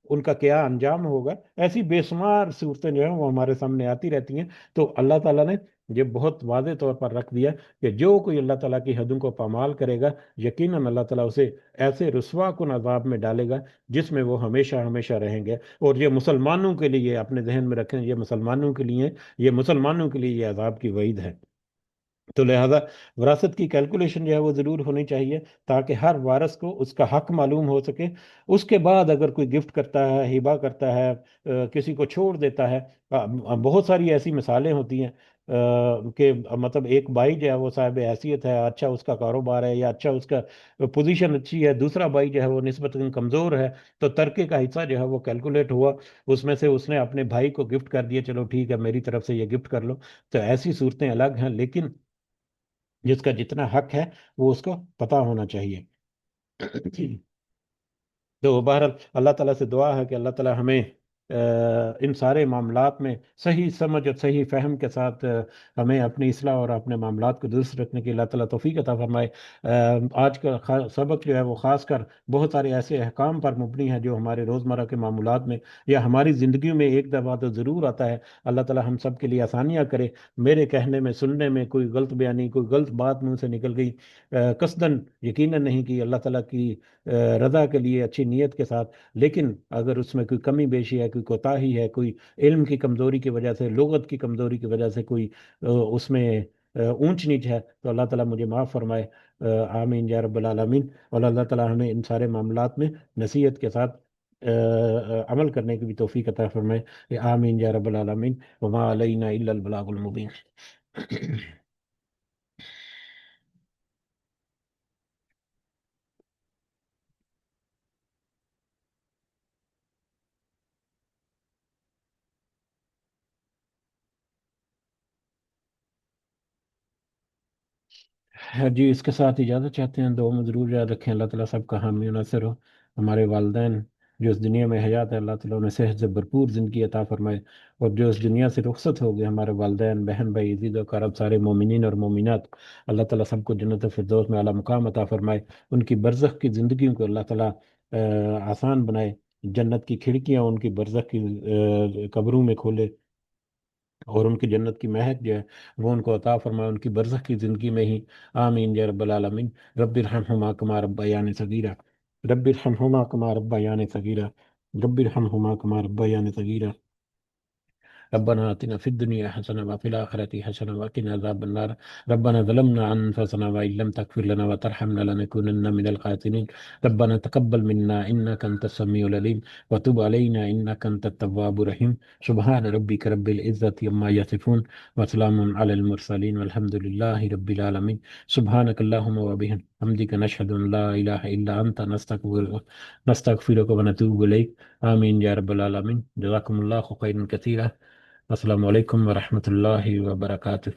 ان کا کیا انجام ہوگا؟ ایسی بے شمار صورتیں جو ہیں وہ ہمارے سامنے آتی رہتی ہیں۔ تو اللہ تعالیٰ نے یہ بہت واضح طور پر رکھ دیا کہ جو کوئی اللہ تعالیٰ کی حدوں کو پامال کرے گا، یقیناً اللہ تعالیٰ اسے ایسے رسوا کن عذاب میں ڈالے گا جس میں وہ ہمیشہ ہمیشہ رہیں گے۔ اور یہ مسلمانوں کے لیے اپنے ذہن میں رکھیں، یہ مسلمانوں کے لیے یہ عذاب کی وعید ہے۔ تو لہذا وراثت کی کیلکولیشن جو ہے وہ ضرور ہونی چاہیے، تاکہ ہر وارث کو اس کا حق معلوم ہو سکے۔ اس کے بعد اگر کوئی گفٹ کرتا ہے، ہبہ کرتا ہے، کسی کو چھوڑ دیتا ہے، بہت ساری ایسی مثالیں ہوتی ہیں کہ مطلب ایک بھائی جو ہے وہ صاحب حیثیت ہے، اچھا اس کا کاروبار ہے یا اچھا اس کا پوزیشن اچھی ہے، دوسرا بھائی جو ہے وہ نسبتاً کمزور ہے، تو ترکے کا حصہ جو ہے وہ کیلکولیٹ ہوا، اس میں سے اس نے اپنے بھائی کو گفٹ کر دیا، چلو ٹھیک ہے میری طرف سے یہ گفٹ کر لو۔ تو ایسی صورتیں الگ ہیں، لیکن جس کا جتنا حق ہے وہ اس کو پتا ہونا چاہیے۔ تو بہرحال اللہ تعالیٰ سے دعا ہے کہ اللہ تعالیٰ ہمیں ان سارے معاملات میں صحیح سمجھ اور صحیح فہم کے ساتھ ہمیں اپنی اصلاح اور اپنے معاملات کو درست رکھنے کی اللہ تعالیٰ توفیق عطا فرمائے۔ آج کا سبق جو ہے وہ خاص کر بہت سارے ایسے احکام پر مبنی ہے جو ہمارے روزمرہ کے معاملات میں یا ہماری زندگیوں میں ایک دفعہ تو ضرور آتا ہے۔ اللہ تعالیٰ ہم سب کے لیے آسانیاں کرے۔ میرے کہنے میں، سننے میں کوئی غلط بیانی، کوئی غلط بات منہ سے نکل گئی، قصدن یقیناً نہیں کی، اللہ تعالیٰ کی رضا کے لیے اچھی نیت کے ساتھ، لیکن اگر اس میں کوئی کمی بیشی ہے، کوئی کوتاہی ہے، کوئی علم کی کمزوری کی وجہ سے، لغت کی کمزوری کی وجہ سے کوئی اس میں اونچ نیچ ہے، تو اللہ تعالیٰ مجھے معاف فرمائے۔ آمین یا رب العالمین۔ اور اللہ تعالیٰ ہمیں ان سارے معاملات میں نصیحت کے ساتھ عمل کرنے کی بھی توفیق عطا فرمائے۔ آمین یا رب العالمین۔ وما علینا الا البلاغ المبین۔ جی، اس کے ساتھ اجازت چاہتے ہیں، دعا میں ضرور یاد رکھیں، اللہ تعالیٰ سب کا حامی و ناصر ہو۔ ہمارے والدین جو اس دنیا میں حیات ہے، اللہ تعالیٰ انہیں صحت سے بھرپور زندگی عطا فرمائے، اور جو اس دنیا سے رخصت ہو گئے ہمارے والدین، بہن بھائی، عزیز و اقارب، سارے مومنین اور مومنات، اللہ تعالیٰ سب کو جنت الفردوس میں اعلیٰ مقام عطا فرمائے۔ ان کی برزخ کی زندگیوں کو اللہ تعالیٰ آسان بنائے، جنت کی کھڑکیاں ان کی برزخ کی قبروں میں کھولے، اور ان کی جنت کی مہک جو ہے وہ ان کو عطا فرمائے ان کی برزخ کی زندگی میں ہی۔ آمین یا رب العالمین۔ رب ارحمہما کما ربیانی صغیرا، رب ارحمہما کما ربیانی صغیرا، رب ارحمہما کما ربیانی صغیرا۔ ربنا آتنا في الدنيا حسنة وفي الآخرة حسنة وقنا عذاب النار. ربنا ظلمنا أنفسنا وإن لم تغفر لنا وترحمنا لنكونن من الخاسرين. ربنا تقبل منا إنك أنت السميع العليم وتب علينا إنك أنت التواب الرحيم. سبحان ربك رب العزة عما يصفون وسلام على المرسلين والحمد لله رب العالمين. سبحانك اللهم وبحمدك نشهد أن لا إله إلا أنت نستغفرك ونتوب إليك. آمين يا رب العالمين. جزاكم الله خيرا كثيرا. السلام علیکم ورحمۃ اللہ وبرکاتہ۔